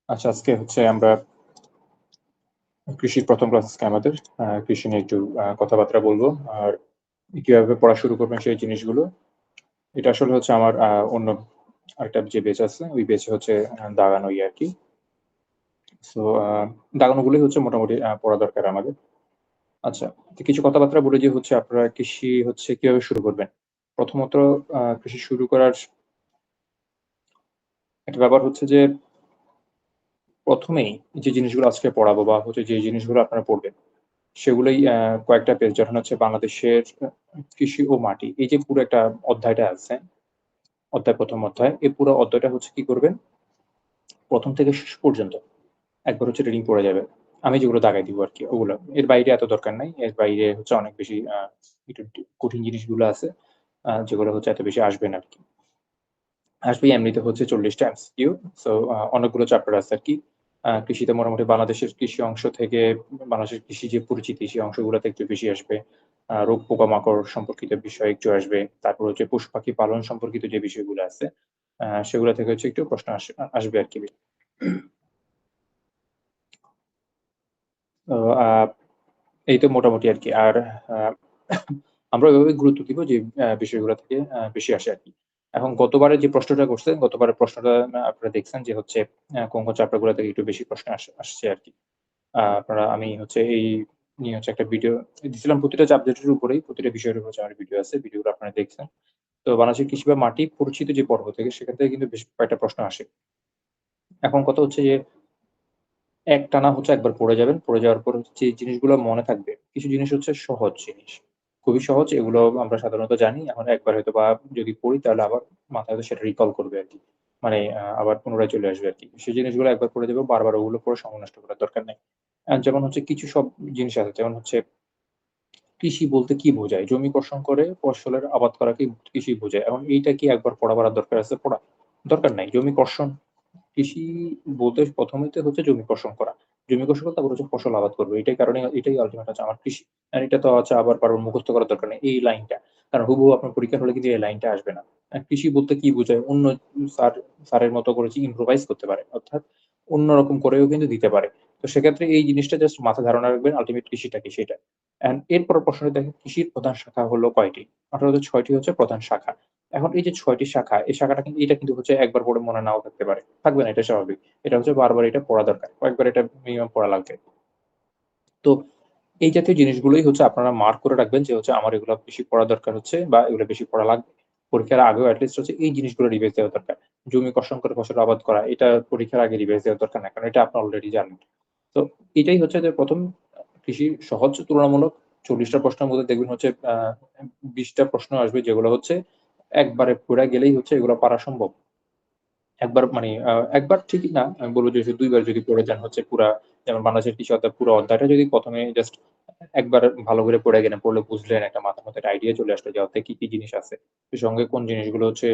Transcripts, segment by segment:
আচ্ছা, আজকে হচ্ছে আমরা কৃষির প্রথম ক্লাস আজকে আমাদের। কৃষি নিয়ে একটু কথাবার্তা বলবো। আর কিভাবে পড়া শুরু করবেন সেই জিনিসগুলো। এটা আসলে হচ্ছে আমার অন্য আরেকটা যে বেচ আছে, ওই বেচে হচ্ছে দাগানো আরকি। সো দাগানোগুলোই হচ্ছে মোটামুটি পড়া দরকার আমাদের। আচ্ছা, তো কিছু কথাবার্তা বলে যে হচ্ছে আপনারা কৃষি হচ্ছে কিভাবে শুরু করবেন? প্রথমত কৃষি শুরু করার একটা ব্যাপার হচ্ছে যে ১ম এই যে জিনিসগুলো আজকে পড়াবো বা হচ্ছে যে জিনিসগুলো আপনারা পড়বেন সেগুলোই কয়েকটা পেজ যখন হচ্ছে বাংলাদেশের কৃষি ও মাটি। এই যে পুরো একটা অধ্যায়টা আছে, অধ্যায় ১ম অধ্যায়। এই পুরো অধ্যায়টা হচ্ছে কি করবেন, ১ম থেকে শেষ পর্যন্ত একবার হচ্ছে রিডিং পড়ে যাবেন। আমি যেগুলো দাগাই দিব আরকি ওগুলো। এর বাইরে এত দরকার নাই। এর বাইরে হচ্ছে অনেক বেশি একটু কঠিন জিনিসগুলো আছে, যেগুলো হচ্ছে এত বেশি আসবে না আরকি। আসবেই এমনিতে হচ্ছে ৪০ টা এমসিকিউ। সো অনেকগুলো চ্যাপ্টার আছে আরকি। কৃষিতে মোটামুটি বাংলাদেশের কৃষি অংশ থেকে বাংলাদেশের কৃষি যে পরিচিতি সেই অংশগুলোতে একটু বেশি আসবে। রোগ পোকামাকড় সম্পর্কিত বিষয় একটু আসবে। তারপর হচ্ছে পশু-পাখি পালন সম্পর্কিত যে বিষয়গুলো আছে, সেগুলো থেকে হচ্ছে একটু প্রশ্ন আসবে আরকি। তো এই তো মোটামুটি আরকি। আর আ আমরা ওইভাবে গুরুত্ব দিব যে বিষয়গুলো থেকে বেশি আসে আরকি। এখন গতবারে যে প্রশ্নটা করছে, গতবারের প্রশ্নটা আপনারা দেখছেন যে হচ্ছে কোন চ্যাপ্টার গুলা থেকে একটু বেশি প্রশ্ন আসছে আরকি। আপনারা আমি হচ্ছে এই নিয়ে হচ্ছে একটা ভিডিও দিছিলাম প্রতিটা সাবজেক্টের উপরেই, প্রতিটা বিষয়ের উপর হচ্ছে আমার ভিডিও আছে। ভিডিওগুলো আপনারা দেখছেন। তো বাংলাদেশের কৃষি বা মাটি পরিচিত যে পর্ব থেকে সেখান থেকে কিন্তু বেশ কয়েকটা প্রশ্ন আসে। এখন কথা হচ্ছে যে একটানা হচ্ছে একবার পড়ে যাবেন। পড়ে যাওয়ার পর হচ্ছে যে জিনিসগুলো মনে থাকবে, কিছু জিনিস হচ্ছে সহজ জিনিস। খুবই সহজ, এগুলো আমরা সাধারণত জানি। এখন একবার হয়তোবা যদি পড়ি তাহলে আবার মাথায় হয়তো সেটা রিকল করবে আরকি। মানে আবার পুনরায় চলে আসবে আরকি। সেই জিনিসগুলো একবার পড়ে যাবে, বারবার ওগুলো পড়ে সময় নষ্ট করার দরকার নাই। যেমন হচ্ছে কিছু সব জিনিস আছে, যেমন হচ্ছে কৃষি বলতে কি বোঝায়? জমি কর্ষণ করে ফসলের আবাদ করাকেই কৃষি বোঝায়। এখন এইটা কি একবার পড়াবার দরকার আছে পড়া? দরকার নাই। জমি কর্ষণ কৃষি বলতে ১ম এতে হচ্ছে জমি কর্ষণ করা। জমি কর্ষণ করে তারপর হচ্ছে ফসল আবাদ করবে। এটাই কারণে এটাই আল্টিমেট হচ্ছে আমার কৃষি। আর এটা তো হচ্ছে আবার বারবার মুখস্থ করার দরকার নেই এই লাইনটা। কারণ হুবহু আপনার পরীক্ষার হলে কিন্তু এই লাইনটা আসবে না। কৃষি বলতে কি বোঝায়? অন্য স্যার স্যারের মতো করে যে ইম্প্রোভাইজ করতে পারে। অর্থাৎ অন্যরকম করেও কিন্তু দিতে পারে। তো সেক্ষেত্রে এই জিনিসটা জাস্ট মাথায় ধারণা রাখবেন আল্টিমেট কৃষিটা কি সেটা। এরপরের প্রশ্নটা দেখেন, কৃষির প্রধান শাখা হলো কয়টি? অর্থাৎ হচ্ছে ৬ টি হচ্ছে প্রধান শাখা। এখন এই যে ৬ টি শাখা, এই শাখাটা কিন্তু এটা কিন্তু হচ্ছে একবার পড়ে মনে নাও থাকতে পারে। থাকবে না, এটা স্বাভাবিক। এটা হচ্ছে বারবার এটা পড়া দরকার। কয়েকবার এটা মিনিমাম পড়া লাগবে। তো এই জাতীয় জিনিসগুলোই হচ্ছে আপনারা মার্ক করে রাখবেন যে হচ্ছে আমার এগুলা বেশি পড়া দরকার হচ্ছে বা এগুলো বেশি পড়া লাগবে। পরীক্ষার আগেও এট লিস্ট হচ্ছে এই জিনিসগুলো রিভাইজ দেওয়া দরকার। জমি কর্ষণ করে ফসল আবাদ করা, এটা পরীক্ষার আগে রিভাইজ দেওয়ার দরকার নাই। কারণ এটা আপনি অলরেডি জানেন। তো এটাই হচ্ছে যে ১ম কৃষি সহজ তুলনামূলক ৪০ টা প্রশ্নের মধ্যে দেখবেন হচ্ছে ২০ টা প্রশ্ন আসবে যেগুলো হচ্ছে একবারে পইড়া গেলেই হচ্ছে এগুলো পারা সম্ভব। একবার মানে একবার ঠিকই না। আমি বলব যে ২ বার যদি পড়ে যান হচ্ছে পুরা, যেমন বাংলাদেশের কৃষি অধ্যায় পুরো অধ্যায়টা যদি ১ম এ জাস্ট একবার ভালো করে পড়ে গেলেন, পড়লে বুঝলেন একটা মাথার মধ্যে একটা আইডিয়া চলে আসলো যে অধ্যায়ে কি, কি জিনিস আছে। এর সঙ্গে কোন জিনিসগুলো হচ্ছে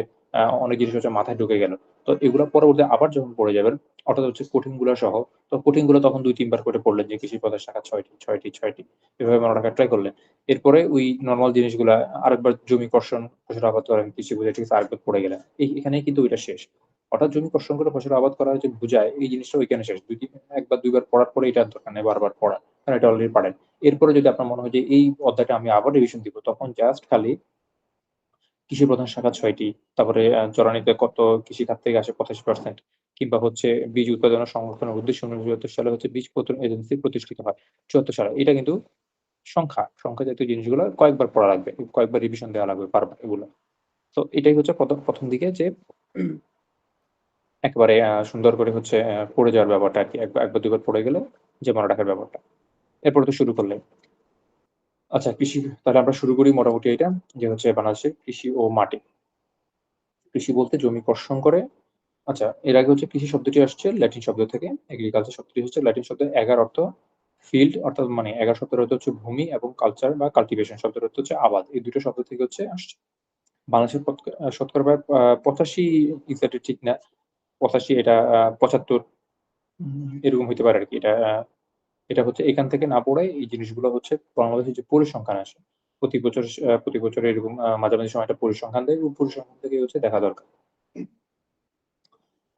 অনেক জিনিস হচ্ছে মাথায় ঢুকে গেল। তো এগুলো পরবর্তীতে আবার যখন পড়ে যাবেন, অর্থাৎ হচ্ছে কঠিনগুলো সহ, তো কঠিনগুলো তখন ২-৩ বার করে পড়লেন যে কৃষি পদের শাখা ৬ টি, ৬ টি, ৬ টি। এভাবে মনে রাখার ট্রাই করলেন। এরপরে ওই নরমাল জিনিসগুলা আরেকবার জমি কর্ষণ, ফসল আবাদ করেন, কৃষি বোঝায় ঠিক আছে আরেকবার পড়ে গেলেন। এখানেই কিন্তু ওইটা শেষ। হঠাৎ জমি কর্ষণ করে ফসল আবাদ করা যে বুঝায়, এই জিনিসটা ওইখানে শেষ। ২-৩ ১ বার ২ বার পড়ার পরে এটা আর দরকার নাই বারবার পড়ার। কারণ এটা অলরেডি পারেন। এরপরে যদি আপনার মনে হয় যে এই অধ্যায়টা আমি আবার রিভিশন দিব, তখন জাস্ট খালি কৃষি প্রধান শাখা ৬ টি। তারপরে জ্বলানিতে কত কৃষি খাত থেকে আসে ৮৫% কিংবা হচ্ছে বীজ উৎপাদন ও সংরক্ষণের উদ্দেশ্যে ১৯৭৪ সালে হচ্ছে বীজ পত্তন এজেন্সি প্রতিষ্ঠিত হয় ৭৪ সালে। এটা কিন্তু সংখ্যা জাতীয় জিনিসগুলো কয়েকবার পড়া লাগবে। কয়েকবার রিভিশন দেওয়া লাগবে বারবার এগুলো। তো এটাই হচ্ছে ১ম দিকে যে একেবারে সুন্দর করে হচ্ছে পড়ে যাওয়ার ব্যাপারটা আরকি। একবার ২ বার পড়ে গেলে যে মনে রাখার ব্যাপারটা। এরপরে তো শুরু করলেন। আচ্ছা, কৃষি তাহলে আমরা শুরু করি মোটামুটি এইটা যে হচ্ছে বাংলাদেশের কৃষি ও মাটি। কৃষি বলতে জমি কর্ষণ করে। আচ্ছা, এর আগে হচ্ছে কৃষি শব্দটি আসছে ল্যাটিন শব্দ থেকে। এগ্রিকালচার শব্দটি হচ্ছে ল্যাটিন শব্দ এগার অর্থ ফিল্ড, অর্থাৎ মানে এগার শব্দের অর্থ হচ্ছে ভূমি, এবং কালচার বা কাল্টিভেশন শব্দের অর্থ হচ্ছে আবাদ। এই ২ টো শব্দ থেকে হচ্ছে আসছে। বাংলাদেশের শতকরা প্রায় ৮৫ এক্সাক্টলি ঠিক না। ৮৫ এটা ৭৫ এরকম হইতে পারে আরকি। এটা হচ্ছে এখান থেকে না পড়ে এই জিনিসগুলো হচ্ছে বাংলাদেশের যে পরিসংখ্যান আসে, প্রতি বছর এরকম মাঝামাঝি সময় একটা পরিসংখ্যান দেয়। ওই পরিসংখ্যান থেকেই হচ্ছে দেখা দরকার।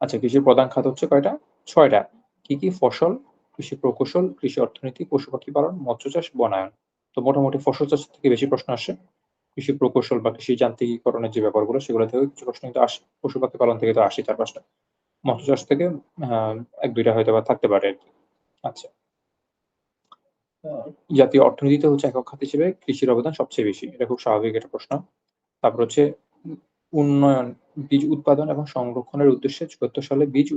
আচ্ছা, কৃষির প্রধান খাত হচ্ছে কয়টা? 6টা। কি, কি ফসল, কৃষি প্রকৌশল, কৃষি অর্থনীতি, পশু পাখি পালন, মৎস্য চাষ, বনায়ন। তো মোটামুটি ফসল চাষ থেকে বেশি প্রশ্ন আসে। কৃষি প্রকৌশল বা কৃষি যান্ত্রিকীকরণের যে ব্যাপারগুলো সেগুলো থেকেও কিছু প্রশ্ন কিন্তু আসে। পশু পাখি পালন থেকে তো আসেই ৪-৫ টা। মৎস্য চাষ থেকে আ ১-২ টা হয়তোবা থাকতে পারে আরকি। আচ্ছা। আ জাতীয় অর্থনীতিতে হচ্ছে একক খাত হিসেবে কৃষির অবদান সবচেয়ে বেশি। এটা খুব স্বাভাবিক একটা প্রশ্ন। তারপর হচ্ছে উ উন্নয়ন, বীজ উৎপাদন এবং সংরক্ষণের উদ্দেশ্যে ৭৪ সালে বীজ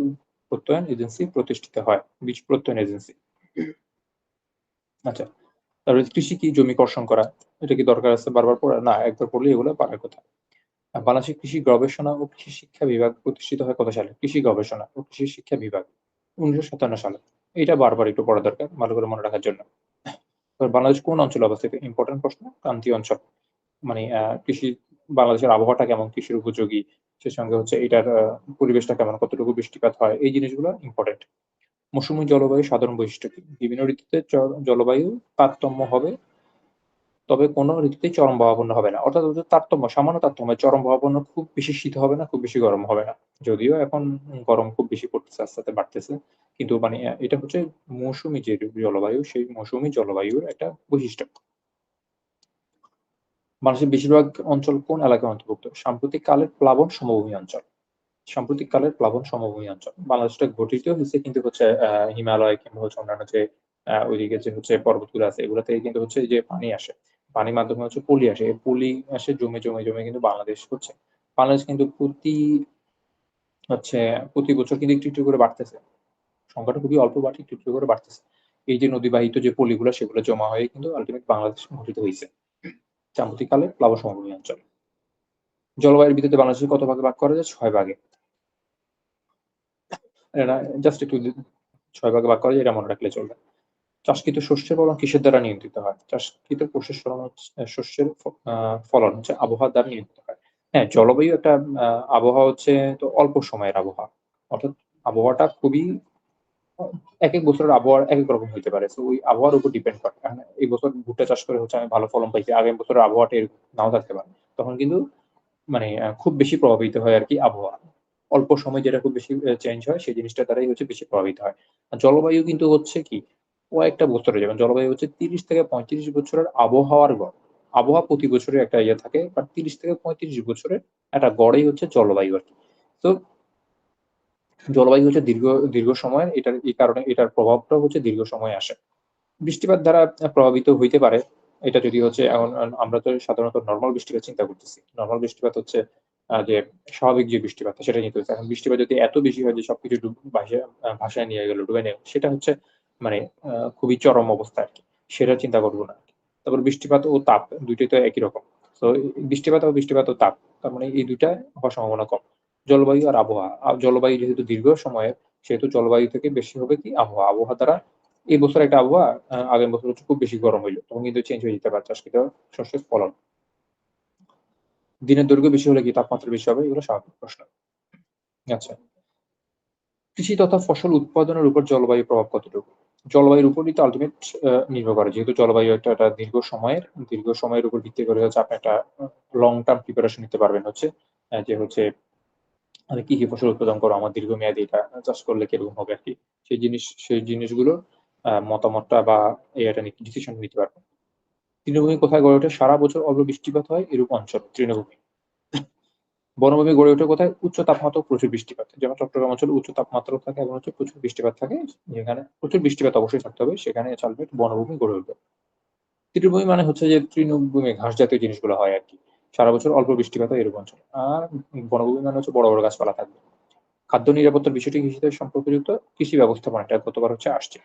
প্রত্যয়ন এজেন্সি প্রতিষ্ঠিত হয়। বীজ প্রত্যয়ন এজেন্সি। আচ্ছা। তারপরে কৃষি কি জমি কর্ষণ করা? এটা কি দরকার আছে বারবার পড়া? না, একবার পড়লেই এগুলো পারার কথা। বাংলাদেশের কৃষি গবেষণা ও কৃষি শিক্ষা বিভাগ প্রতিষ্ঠিত হয় কত সালে? কৃষি গবেষণা ও কৃষি শিক্ষা বিভাগ ১৯৫৭ সালে। এটা বারবার একটু পড়া দরকার ভালো করে মনে রাখার জন্য। এবার বাংলাদেশ কোন অঞ্চলে অবস্থিত? ইম্পোর্টেন্ট প্রশ্ন। ক্রান্তীয় অঞ্চল। মানে কৃষি বাংলাদেশের আবহাওয়াটা কেমন? কৃষির উপযোগী? সেই সঙ্গে হচ্ছে এটার পরিবেশটা কেমন? কতটুকু বৃষ্টিপাত হয়? এই জিনিসগুলো ইম্পোর্টেন্ট। মৌসুমী জলবায়ুর সাধারণ বৈশিষ্ট্য কি? বিভিন্ন ঋতুতে জলবায়ু তারতম্য হবে, তবে কোন ঋতুতেই চরম প্রভাবাপন্ন হবে না। অর্থাৎ ওদের তারতম্য, সামান্য তারতম্য। চরম প্রভাবাপন্ন খুব বেশি শীত হবে না, খুব বেশি গরম হবে না। যদিও এখন গরম খুব বেশি পড়তেছে, আস্তে, আস্তে বাড়তেছে। কিন্তু মানে এটা হচ্ছে মৌসুমী যে জলবায়ু, সেই মৌসুমী জলবায়ুর একটা বৈশিষ্ট্য। বাংলাদেশের বেশিরভাগ অঞ্চল কোন এলাকার অন্তর্ভুক্ত? সাম্প্রতিক কালের প্লাবন সমভূমি অঞ্চল। সাম্প্রতিক কালের প্লাবন সমভূমি অঞ্চল। বাংলাদেশটা গঠিত হইছে কিন্তু হচ্ছে হিমালয় কিংবা হচ্ছে অন্যান্য যে ওইদিকে যে হচ্ছে পর্বতগুলো আছে এগুলা থেকে কিন্তু হচ্ছে যে পানি আসে। পানির মাধ্যমে হচ্ছে পলি আসে। এই পলি আসে জমে কিন্তু বাংলাদেশ হচ্ছে। বাংলাদেশ কিন্তু হচ্ছে প্রতি বছর কিন্তু একটু, একটু করে বাড়তেছে। সংখ্যাটা খুবই অল্প বাট একটু, একটু করে বাড়তেছে। এই যে নদীবাহিত যে পলিগুলা সেগুলো জমা হয়ে কিন্তু আল্টিমেট বাংলাদেশ গঠিত হইছে। সাম্প্রতিক কালে প্লাবন সমভূমি অঞ্চল। জলবায়ুর ভিত্তিতে বাংলাদেশকে কত ভাগে ভাগ করা যায়? ৬ ভাগে। এটা জাস্ট একটু ৬ ভাগে ভাগ করা যায় এটা মনে রাখলে চলবে। চাষকৃত শস্যের ফলন কিসের দ্বারা নিয়ন্ত্রিত হয়? চাষকৃত শস্যের আ ফলন হচ্ছে আবহাওয়ার দ্বারা নিয়ন্ত্রিত হয়। হ্যাঁ, জলবায়ু একটা আ আবহাওয়া হচ্ছে তো অল্প সময়ের আবহাওয়া। অর্থাৎ আবহাওয়াটা খুবই অ একেক বছরের আবহাওয়া একেক রকম হইতে পারে। সো ওই আবহাওয়ার উপর ডিপেন্ড করে। এখন এই বছর ভুট্টা চাষ করে হচ্ছে আমি ভালো ফলন পাইছি। আগামী বছরের আবহাওয়াটা এরকম নাও থাকতে পারে। তখন কিন্তু মানে খুব বেশি প্রভাবিত হয় আরকি আবহাওয়া। অল্প সময় যেটা খুব বেশি চেঞ্জ হয় সেই জিনিসটার দ্বারাই হচ্ছে বেশি প্রভাবিত হয়। আর জলবায়ু কিন্তু হচ্ছে কি কয়েকটা বছরে যেমন জলবায়ু হচ্ছে ৩০ থেকে ৩৫ বছরের আবহাওয়ার গড়। আবহাওয়া প্রতি বছরের একটা ইয়ে থাকে। বাট ৩০ থেকে ৩৫ বছরের একটা গড়ই হচ্ছে জলবায়ু আরকি। তো জলবায়ু হচ্ছে দীর্ঘ সময়ের এই কারণে এটার প্রভাবটাও হচ্ছে দীর্ঘ সময়ে আসে। বৃষ্টিপাত দ্বারা প্রভাবিত হইতে পারে। এটা যদি হচ্ছে এখন আমরা তো সাধারণত নরমাল বৃষ্টিপাত চিন্তা করতেছি। নরমাল বৃষ্টিপাত হচ্ছে যে স্বাভাবিক যে বৃষ্টিপাত সেটা চিন্তা করতেছি। এখন বৃষ্টিপাত যদি এত বেশি হয় যে সবকিছু ভাসায় নিয়ে গেল, ডুবাই নিয়ে গেল, সেটা হচ্ছে মানে খুবই চরম অবস্থা আরকি। সেটা চিন্তা করব না। তারপর বৃষ্টিপাত ও তাপ ২ টাই তো একই রকম। সো বৃষ্টিপাত ও তাপ। তার মানে এই ২ টা হওয়ার সম্ভাবনা কম। জলবায়ু আর আবহাওয়া। জলবায়ু যেহেতু দীর্ঘ সময়ের সেহেতু জলবায়ু থেকে বেশি হবে কি আবহাওয়া। আবহাওয়া দ্বারা এই বছর একটা আবহাওয়া, আগামী বছর হচ্ছে খুব বেশি গরম হইল। তখন কিন্তু চেঞ্জ হয়ে যেতে পারে চাষকৃত শস্যের ফলন। দিনের দৈর্ঘ্য বেশি হলে কি তাপমাত্রা বেশি হবে? এগুলো স্বাভাবিক প্রশ্ন। আচ্ছা। কৃষি তথা ফসল উৎপাদনের উপর জলবায়ুর প্রভাব কতটুকু? জলবায়ুর উপরই তো আল্টিমেট নির্ভর করে। যেহেতু জলবায়ু একটা দীর্ঘ সময়ের উপর ভিত্তি করে হচ্ছে আপনি একটা লং টার্ম প্রিপারেশন নিতে পারবেন হচ্ছে যে হচ্ছে আমি কি, কি ফসল উৎপাদন করব? আমার দীর্ঘমেয়াদী এটা চাষ করলে কিরকম হবে আরকি। সেই জিনিসগুলোর মতামতটা বা ইয়েটা ডিসিশন নিতে পারবেন। তৃণভূমি কোথায় গড়ে ওঠে? সারা বছর অল্প বৃষ্টিপাত হয় এরূপ অঞ্চল তৃণভূমি। বনভূমি গড়ে ওঠে কোথায়? উচ্চ তাপমাত্রা ও প্রচুর বৃষ্টিপাত। যেমন চট্টগ্রাম অঞ্চলে উচ্চ তাপমাত্রাও থাকে এবং হচ্ছে প্রচুর বৃষ্টিপাত থাকে। যেখানে প্রচুর বৃষ্টিপাত অবশ্যই থাকতে হবে। সেখানে চালবে বনভূমি গড়ে উঠবে। তৃণভূমি মানে হচ্ছে যে তৃণভূমি ঘাস জাতীয় জিনিসগুলো হয় আরকি। সারা বছর অল্প বৃষ্টিপাত হয় এরূপ অঞ্চল। আর বনভূমি মানে হচ্ছে বড়, বড় গাছপালা থাকবে। খাদ্য নিরাপত্তার বিষয়টি কৃষিতে সম্পর্কযুক্ত কৃষি ব্যবস্থাপনা। এটা গতবার হচ্ছে আসছে।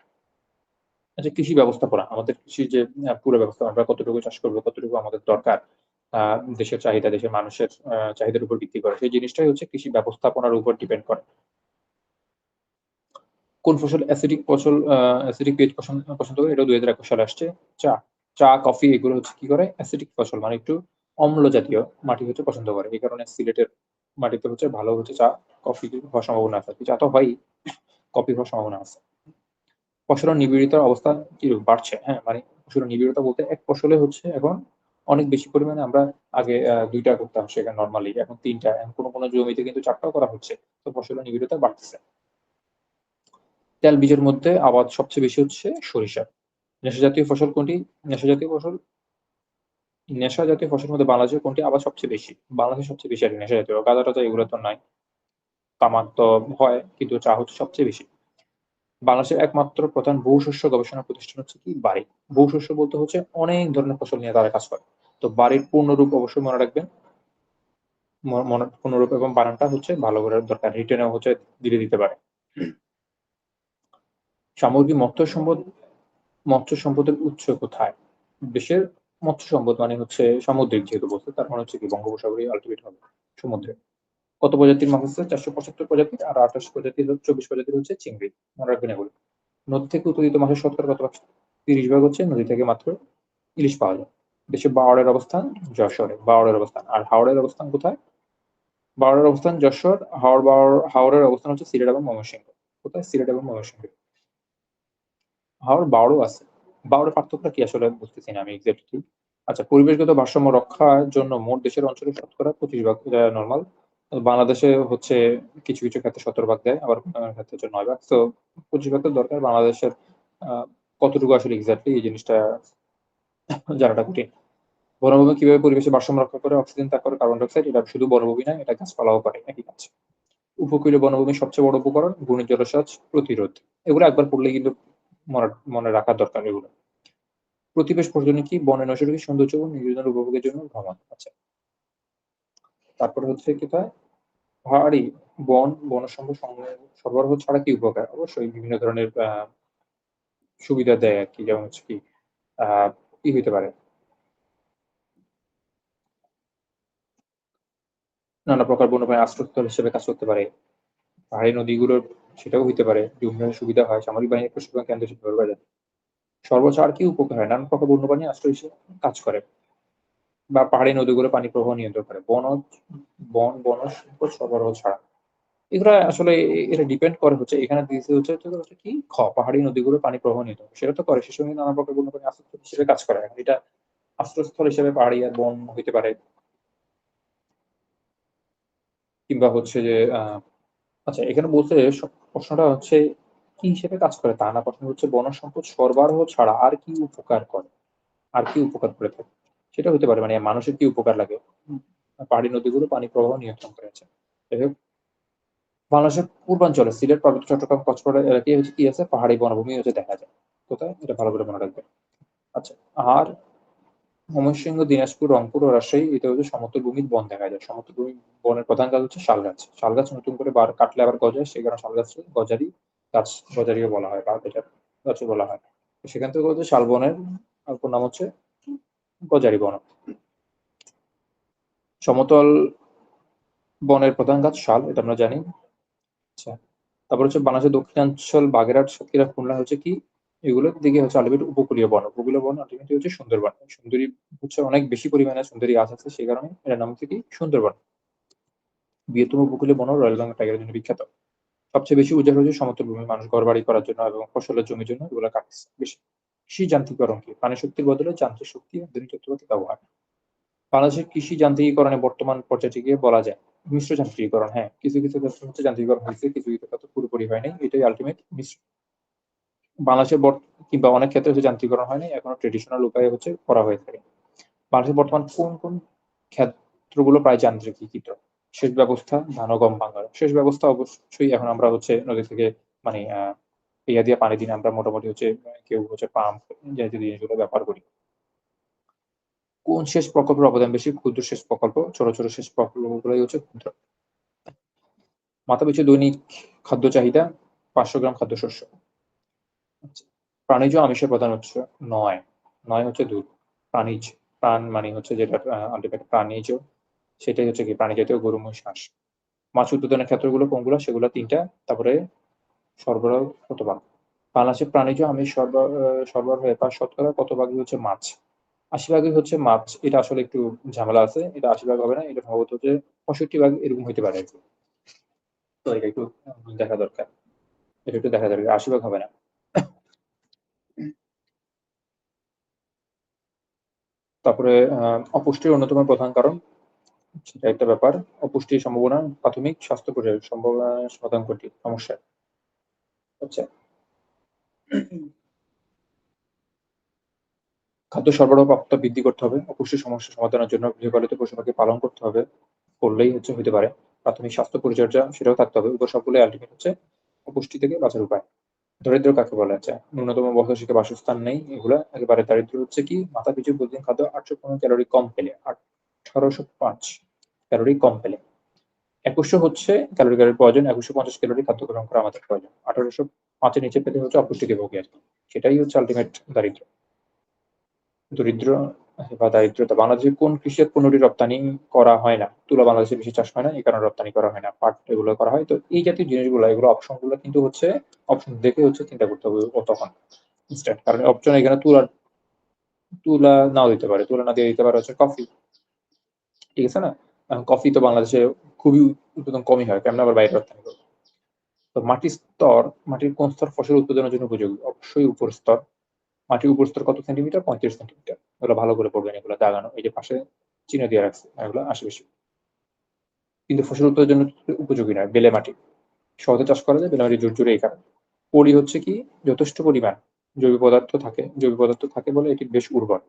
আচ্ছা, কৃষি ব্যবস্থাপনা। আমাদের কৃষির যে পুরো ব্যবস্থা আমরা কতটুকু চাষ করব, কতটুকু আমাদের দরকার, আ দেশের চাহিদা, দেশের মানুষের চাহিদার উপর ভিত্তি করে। সেই জিনিসটাই হচ্ছে কৃষি ব্যবস্থাপনার উপর ডিপেন্ড করে। কোন ফসল অ্যাসিডিক পেট পছন্দ করে? এটাও ২০২১ সালে আসছে। চা। চা, কফি এগুলো হচ্ছে কি করে? অ্যাসিডিক ফসল মানে একটু অম্ল জাতীয় মাটি হচ্ছে পছন্দ করে। এই কারণে সিলেটের মাটিতে হচ্ছে ভালো হচ্ছে চা, কফি হওয়ার সম্ভাবনা আছে। চা তো হয়ই, কফি হওয়ার সম্ভাবনা আছে। ফসলের নিবিড়তার অবস্থা কিরূপ? বাড়ছে। হ্যাঁ, মানে ফসলের নিবিড়তা বলতে এক ফসলে হচ্ছে এখন অনেক বেশি পরিমাণে আমরা আগে ২ টা করতাম সেখানে নরমালি। এখন ৩ টা। এখন কোন জমিতে কিন্তু ৪ টাও করা হচ্ছে। তো ফসলের নিবিড়তা বাড়তেছে। তেল বীজের মধ্যে আবাদ সবচেয়ে বেশি হচ্ছে সরিষা। নেশা জাতীয় ফসল কোনটি? নেশা জাতীয় ফসল নেশা জাতীয় ফসলের মধ্যে বাংলাদেশের কোনটি আবাদ সবচেয়ে বেশি? বাংলাদেশে সবচেয়ে বেশি আরকি নেশা জাতীয়। গাঁজা-টাজা এগুলো তো নাই। তামাক তো হয় কিন্তু চা হচ্ছে সবচেয়ে বেশি। বাংলাদেশের একমাত্র প্রধান বহুশস্য গবেষণা প্রতিষ্ঠান হচ্ছে কি? বারিক। বহুশস্য বলতে হচ্ছে অনেক ধরনের ফসল নিয়ে তারা কাজ করে। তো বাড়ির পূর্ণরূপ অবশ্যই মনে রাখবেন। মনে পূর্ণরূপ এবং বানানটা হচ্ছে ভালো করে দরকার। রিটেনেও হচ্ছে দিলে দিতে পারে। সামগ্রিক মৎস্য সম্পদের উৎস কোথায়? দেশের মৎস্য সম্পদ মানে হচ্ছে সামুদ্রিক যেহেতু বলছে তার মানে হচ্ছে কি বঙ্গোপসাগরই আল্টিমেট হবে সমুদ্রে। কত প্রজাতির মাছ আছে? ৪৭৫ প্রজাতির আর ২৮ প্রজাতির ২৪ প্রজাতির হচ্ছে চিংড়ি। মনে রাখবেন এগুলো। নদী থেকে উৎপাদিত মাছের শতকরা কত ভাগ? ৩০ ভাগ হচ্ছে নদী থেকে মাত্র ইলিশ পাওয়া যায়। দেশে বাওড়ের অবস্থান যশোরে। বাওড়ের অবস্থান। আর হাওড়ের অবস্থান কোথায়? বাওড়ের অবস্থান যশোর, হাওড়ের অবস্থান হচ্ছে সিলেট এবং ময়মনসিংহ। কোথায়? সিলেট এবং ময়মনসিংহে। হাওড়, বাওড়ও আছে। বাওড়ের পার্থক্যটা কি আসলে বুঝতেছি না আমি এক্সাক্টলি। আচ্ছা, পরিবেশগত ভারসাম্য রক্ষার জন্য মোট দেশের অঞ্চলের শতকরা ২৫ ভাগ নরমাল। বাংলাদেশে হচ্ছে কিছু, কিছু ক্ষেত্রে ১৭ ভাগ দেয়, আবার কোনো ক্ষেত্রে হচ্ছে ৯ ভাগ। সো ২৫ ভাগ তো দরকার। বাংলাদেশের আ কতটুকু আসলে এক্সাক্টলি এই জিনিসটা জানাটা কঠিন। বনভূমি কিভাবে পরিবেশের ভারসাম্য রক্ষা করে? অক্সিজেন ত্যাগ করে কার্বন ডাই অক্সাইড। এটা শুধু বনভূমি না, এটা গাছপালাও করে একই কাজ। উপকূলীয় বনভূমির সবচেয়ে বড় উপকরণ ঘূর্ণি জলসেচ প্রতিরোধ। এগুলো একবার পড়লেই কিন্তু মনে রাখা দরকার এগুলো। প্রতিবেশ প্রয়োজনে কি? বনের নৈসর্গিক সৌন্দর্য ও নির্জনের উপভোগের জন্য ভ্রমণ। আচ্ছা। তারপরে হচ্ছে কোথায়? পাহাড়ি বনসম্পদ সরবরাহ ছাড়া কি উপকার? অবশ্যই বিভিন্ন ধরনের সুবিধা দেয় আরকি। যেমন হচ্ছে কি আ কি হইতে পারে? নানা প্রকার বন্যপ্রাণীর আশ্রয়স্থল হিসেবে কাজ করতে পারে। পাহাড়ি নদীগুলোর সেটাও হইতে পারে যে উন্নয়নের সুবিধা হয়। সামরিক বাহিনীর প্রশিক্ষণ কেন্দ্র হিসেবে ব্যবহার করা যায়। সর্বোচ্চ আর কি উপকার হয়? নানান প্রকার বন্যপ্রাণী আশ্রয় হিসেবে কাজ করে। বা পাহাড়ি নদীগুলো পানি প্রবাহ নিয়ন্ত্রণ করে। বনজ সম্পদ সরবরাহ ছাড়া। এগুলা আসলে এটা ডিপেন্ড করে হচ্ছে এখানে দিছে হচ্ছে কি পাহাড়ি নদীগুলোর পানি প্রবাহ নিয়ন্ত্রণ। সেটা তো করে। সে সঙ্গে নানা প্রকার বন্যপ্রাণী আশ্রয়স্থল হিসেবে কাজ করে। এখন এটা আশ্রয়স্থল হিসেবে পাহাড়ি আর বন হইতে পারে কিংবা হচ্ছে যে আচ্ছা এখানে বলছে প্রশ্নটা হচ্ছে কি হিসেবে কাজ করে তা না। প্রশ্ন হচ্ছে বনজ সম্পদ সরবরাহ ছাড়া আর কি উপকার করে? আর কি উপকার করে থাকে? সেটা হতে পারে মানে মানুষের কি উপকার লাগে? পাহাড়ি নদীগুলো পানি প্রবাহ নিয়ন্ত্রণ করেছে। যাই হোক বাংলাদেশের পূর্বাঞ্চলে সিলেট, পার্বত্য চট্টগ্রাম, কক্সবাজার এলাকায় হচ্ছে কি আছে? পাহাড়ি বনভূমি হচ্ছে দেখা যায়। কোথায়? এটা ভালো করে মনে রাখবেন। আচ্ছা, আর ময়মনসিংহ, দিনাজপুর, রংপুর ও রাজশাহী এতে হচ্ছে সমতল ভূমির বন দেখা যায়। সমতল ভূমির বনের প্রধান গাছ হচ্ছে শাল গাছ। শাল গাছ নতুন করে কাটলে আবার গজায়, সেই কারণে শাল গাছকে গাছ গজারিও বলা হয় বা এটা গাছও বলা হয়। তো সেখান থেকে হচ্ছে শাল বনের অপর নাম হচ্ছে গজারি বন। সমতল বনের প্রধান গাছ শাল, এটা আমরা জানি। আচ্ছা। তারপর হচ্ছে বাংলাদেশের দক্ষিণাঞ্চল বাগেরহাট, সাতক্ষীরা, খুলনা হচ্ছে কি এগুলোর দিকে হচ্ছে আলটিমেট উপকূলীয় বন। উপকূলীয় বন আলটিমেটলি হচ্ছে সুন্দরবন। সুন্দরী হচ্ছে অনেক বেশি পরিমাণে সুন্দরী গাছ আছে সেই কারণে এটার নাম হচ্ছে কি সুন্দরবন। বৃহত্তম উপকূলীয় বনও রয়েল বেঙ্গল টাইগারের জন্য বিখ্যাত। সবচেয়ে বেশি উজাড় হয়েছে সমতল ভূমি। মানুষ ঘরবাড়ি করার জন্য এবং ফসলের জমির জন্য এগুলো কাটছে বেশি। কৃষি যান্ত্রিকরণ কি? প্রাণী শক্তির বদলে যান্ত্রিক শক্তি আধুনিক যন্ত্রপাতি ব্যবহার। বাংলাদেশের কৃষি যান্ত্রিকীকরণে বর্তমান পর্যায়টিকে বলা যায় মিশ্র যান্ত্রিকীকরণ। হ্যাঁ, কিছু, কিছু ক্ষেত্রে হচ্ছে যান্ত্রিকীকরণ হয়েছে, কিছু, কিছু ক্ষেত্রে পুরোপুরি হয় নাই। এটাই আল্টিমেট বাংলাদেশের কিংবা অনেক ক্ষেত্রে হচ্ছে যান্ত্রিকীকরণ হয় নাই। এখনো ট্র্যাডিশনাল উপায়ে হচ্ছে করা হয়ে থাকে। বাংলাদেশের বর্তমান কোন ক্ষেত্রগুলো প্রায় যান্ত্রিকীকৃত? সেচ ব্যবস্থা, ধান ও গম ভাঙানো। সেচ ব্যবস্থা অবশ্যই এখন আমরা হচ্ছে নদী থেকে মানে ইয়া দিয়ে পানি দিই না। আমরা মোটামুটি হচ্ছে কেউ হচ্ছে পাম্প জাতীয় জিনিসগুলো ব্যবহার করি। কোন সেচ প্রকল্পের অবদান বেশি? ক্ষুদ্র সেচ প্রকল্প। ছোট, ছোট সেচ প্রকল্পগুলোই হচ্ছে ক্ষুদ্র। মাথাপিছু দৈনিক খাদ্য চাহিদা ৫০০ গ্রাম খাদ্যশস্য। আচ্ছা। প্রাণিজ আমিষের প্রধান উৎস নয়। হচ্ছে দুধ। প্রাণিজ, প্রাণ মানে হচ্ছে যেটা আল্টিমেট প্রাণিজ সেটাই হচ্ছে কি প্রাণী জাতীয় গরু, মহিষ, হাঁস। মাছ উৎপাদনের ক্ষেত্রগুলো কোনগুলো? সেগুলো ৩ টা। তারপরে সরবরাহ কত ভাগ? বাংলাদেশের প্রাণিজ আমিষ সরবরাহের প্রায় শতকরা কত ভাগই হচ্ছে মাছ? ৮০ ভাগই হচ্ছে মাছ। এটা আসলে একটু ঝামেলা আছে। এটা ৮০ ভাগ হবে না। এটা সম্ভবত যে ৬৫ ভাগ এরকম হইতে পারে আরকি। তো এটা একটু দেখা দরকার। এটা একটু দেখা দরকার। ৮০ ভাগ হবে না। তারপরে অপুষ্টির অন্যতম প্রধান কারণ সেটা একটা ব্যাপার। অপুষ্টির সম্ভাবনা প্রাথমিক স্বাস্থ্য পরিচয় সম্ভাবনা সমাধান কোনটি? সমস্যা। আচ্ছা। খাদ্য সরবরাহ প্রাপ্যতা বৃদ্ধি করতে হবে। অপুষ্টি সমস্যা সমাধানের জন্য গৃহপালিত পশু-পাখি পালন করতে হবে। করলেই হতে পারে। প্রাথমিক স্বাস্থ্য পরিচর্যা সেটাও থাকতে হবে। সবগুলোই আল্টিমেট হচ্ছে অপুষ্টি থেকে বাঁচার উপায়। দরিদ্র কাকে বলা যায়? ন্যূনতম বসবাসযোগ্য বাসস্থান নেই, এগুলা একেবারে দারিদ্র হচ্ছে কি মাথাপিছু প্রতিদিন খাদ্য ৮১৫ ক্যালোরি কম পেলে, ১৮০৫ ক্যালোরি কম পেলে। ২১০০ হচ্ছে ক্যালোরির প্রয়োজন, ২১৫০ ক্যালোরি খাদ্য গ্রহণ করা আমাদের প্রয়োজন। ১৮০৫ এর নিচে পেলে হচ্ছে অপুষ্টিতে ভোগী আরকি। সেটাই হচ্ছে আল্টিমেট দারিদ্র। দরিদ্র বা দারিদ্রতা। বাংলাদেশে কোন কৃষিজাত পণ্যটি রপ্তানি করা হয় না? তুলা বাংলাদেশে বেশি চাষ হয় না, এই কারণে রপ্তানি করা হয় না। পাট এগুলো করা হয়। তো এই জাতীয় জিনিসগুলো এগুলো অপশনগুলো কিন্তু হচ্ছে অপশন দেখে হচ্ছে চিন্তা করতে হবে তখন। ইনস্ট্যান্ট কারণ অপশন এখানে তুলা নাও দিতে পারে। তুলা না দিয়ে দিতে পারে হচ্ছে কফি। ঠিক আছে না? এখন কফি তো বাংলাদেশে খুবই উৎপাদন কমই হয়। কেমনে আবার বাইরে রপ্তানি করবে? তো মাটির কোন স্তর ফসল উৎপাদনের জন্য উপযোগী? অবশ্যই উপর স্তর। মাটির উপর স্তর কত সেন্টিমিটার? ৩৫ সেন্টিমিটার। এগুলো ভালো করে পড়বেন, এগুলো দাগানো। এই যে পাশে চিহ্ন দিয়ে রাখছে, এগুলো আশেপাশে। কিন্তু ফসল উৎপাদনের জন্য উপযোগী নয়, বেলে মাটি। সহজে চাষ করা যায়, বেলে মাটি ঝুরঝুরে এই কারণে। পলি হচ্ছে কি যথেষ্ট পরিমাণ জৈব পদার্থ থাকে বলে এটি বেশ উর্বর।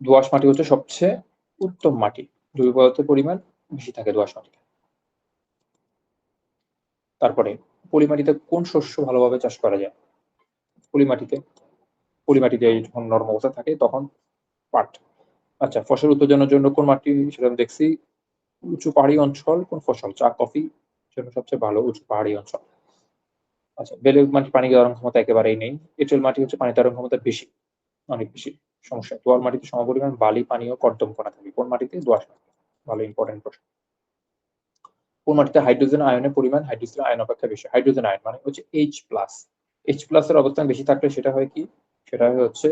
দোআঁশ মাটি হচ্ছে সবচেয়ে উত্তম মাটি। জৈব পদার্থের পরিমাণ বেশি থাকে দোআঁশ মাটিতে। তারপরে পলি মাটিতে কোন শস্য ভালোভাবে চাষ করা যায়? পলি মাটিতে পলি মাটিতে যখন নরম অবস্থা থাকে তখন পাট। আচ্ছা, ফসল উৎপাদনের জন্য কোন মাটি সেটা আমি দেখছি। উঁচু পাহাড়ি অঞ্চল কোন ফসল? চা, কফি জন্য সবচেয়ে ভালো উঁচু পাহাড়ি অঞ্চল। আচ্ছা, বেলে মাটি পানি ধারণ ক্ষমতা একেবারেই নেই। এঁটেল মাটি হচ্ছে পানি ধারণ ক্ষমতা বেশি, অনেক বেশি। সমস্যা। দোআঁশ মাটিতে সমপরিমাণ বালি, পানি ও কর্দম কণা থাকে। কোন মাটিতে? দোআঁশ মাটিতে। ভালো ইম্পোর্টেন্ট প্রশ্ন। কোন মাটিতে হাইড্রোজেন আয়নের পরিমাণ হাইড্রোজেন আয়ন অপেক্ষা বেশি? হাইড্রোজেন আয়ন মানে হচ্ছে H+। H+ এর অবস্থান বেশি থাকলে সেটা হয় কি? সেটা হচ্ছে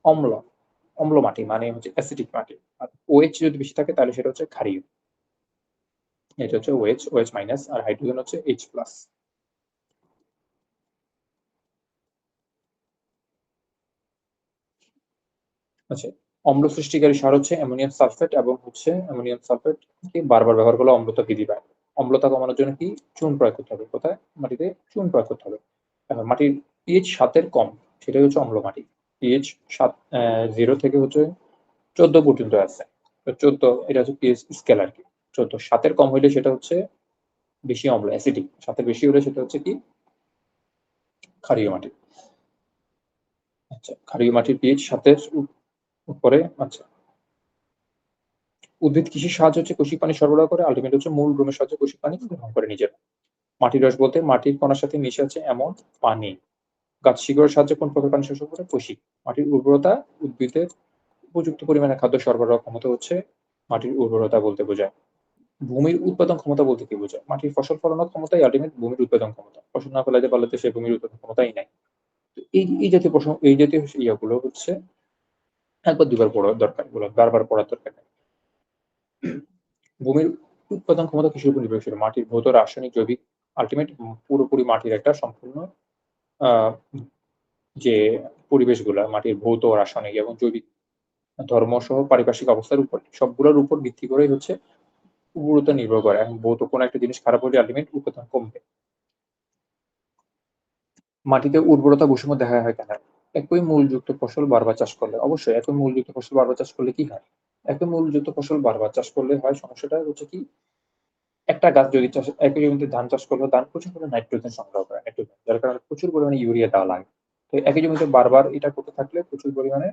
অম্ল। অম্ল মাটি মানে হচ্ছে অ্যাসিডিক মাটি। আর OH যদি বেশি থাকে তাহলে সেটা হচ্ছে ক্ষারীয়। এটা হচ্ছে OH মাইনাস আর হাইড্রোজেন হচ্ছে H+। আচ্ছা, অম্ল সৃষ্টিকারী সার হচ্ছে অ্যামোনিয়াম সালফেট এবং হচ্ছে অ্যামোনিয়াম সালফেটকে বারবার ব্যবহার করলে অম্লতা বৃদ্ধি পায়। অম্লতা কমানোর জন্য কি? চুন প্রয়োগ করতে হবে। কোথায়? মাটিতে চুন প্রয়োগ করতে হবে। এখন মাটির pH ৭ এর কম, সেটাই হচ্ছে অম্ল মাটি। pH ৭ 0 থেকে হচ্ছে ১৪ পর্যন্ত আছে। তো ১৪ এটা হচ্ছে pH স্কেল আরকি। ১৪ ৭ এর কম হইলে সেটা হচ্ছে বেশি অম্ল, অ্যাসিডিক। ৭ এর বেশি হলে সেটা হচ্ছে কি? ক্ষারীয় মাটি। আচ্ছা, ক্ষারীয় মাটির pH ৭ এর উপরে। আচ্ছা, উদ্ভিদ কৃষির সাহায্য হচ্ছে কৌশিক পানি সরবরাহ করে, আল্টিমেট হচ্ছে মূল ভ্রূণের সাহায্যে কৌশিক পানি গ্রহণ করে নিজের। মাটির রস বলতে মাটির কণার সাথে মিশে আছে এমন পানি। গাছ শিকড়ের সাহায্যে কোন প্রকার পানি শোষণ করে? কৌশিক। মাটির উর্বরতা উদ্ভিদের উপযুক্ত পরিমাণে খাদ্য সরবরাহ ক্ষমতা হচ্ছে মাটির উর্বরতা বলতে বোঝায়। ভূমির উৎপাদন ক্ষমতা বলতে কি বোঝায়? মাটির ফসল ফলানোর ক্ষমতাই আল্টিমেট ভূমির উৎপাদন ক্ষমতা। ফসল না ফলাইতে পারলে তো সে ভূমির উৎপাদন ক্ষমতাই নাই। তো এই জাতীয় প্রশ্ন, এই জাতীয় ইয়াগুলো হচ্ছে একবার দুইবার পড়া দরকার, এগুলো বারবার পড়ার দরকার নেই। ভূমির উৎপাদন ক্ষমতা কিসের উপর নির্ভরশীল? মাটির ভৌত, রাসায়নিক, জৈবিক। আল্টিমেট পুরোপুরি মাটির একটা সম্পূর্ণ আ যে পরিবেশগুলা মাটির ভৌত, রাসায়নিক এবং জৈবিক ধর্মসহ পারিপার্শ্বিক অবস্থার উপর, সবগুলোর উপর ভিত্তি করেই হচ্ছে উর্বরতা নির্ভর করে। এখন ভৌত কোনো একটা জিনিস খারাপ হলে আল্টিমেট উৎপাদন কমবে। মাটিতে উর্বরতা বৈষম্য দেখা হয় কেন? একই মূলযুক্ত ফসল বারবার চাষ করলে। অবশ্যই একই মূলযুক্ত ফসল বারবার চাষ করলে কি হয়? একই মূলযুক্ত ফসল বারবার চাষ করলে হয় সমস্যাটা হচ্ছে কি? একটা গাছ যদি একই জমিতে ধান চাষ করলেও ধান প্রচুর পরিমাণে নাইট্রোজেন সংগ্রহ করে, নাইট্রোজেন। যার কারণে প্রচুর পরিমাণে ইউরিয়া দেওয়া লাগে। তো একই জমিতে বারবার এটা করতে থাকলে প্রচুর পরিমাণে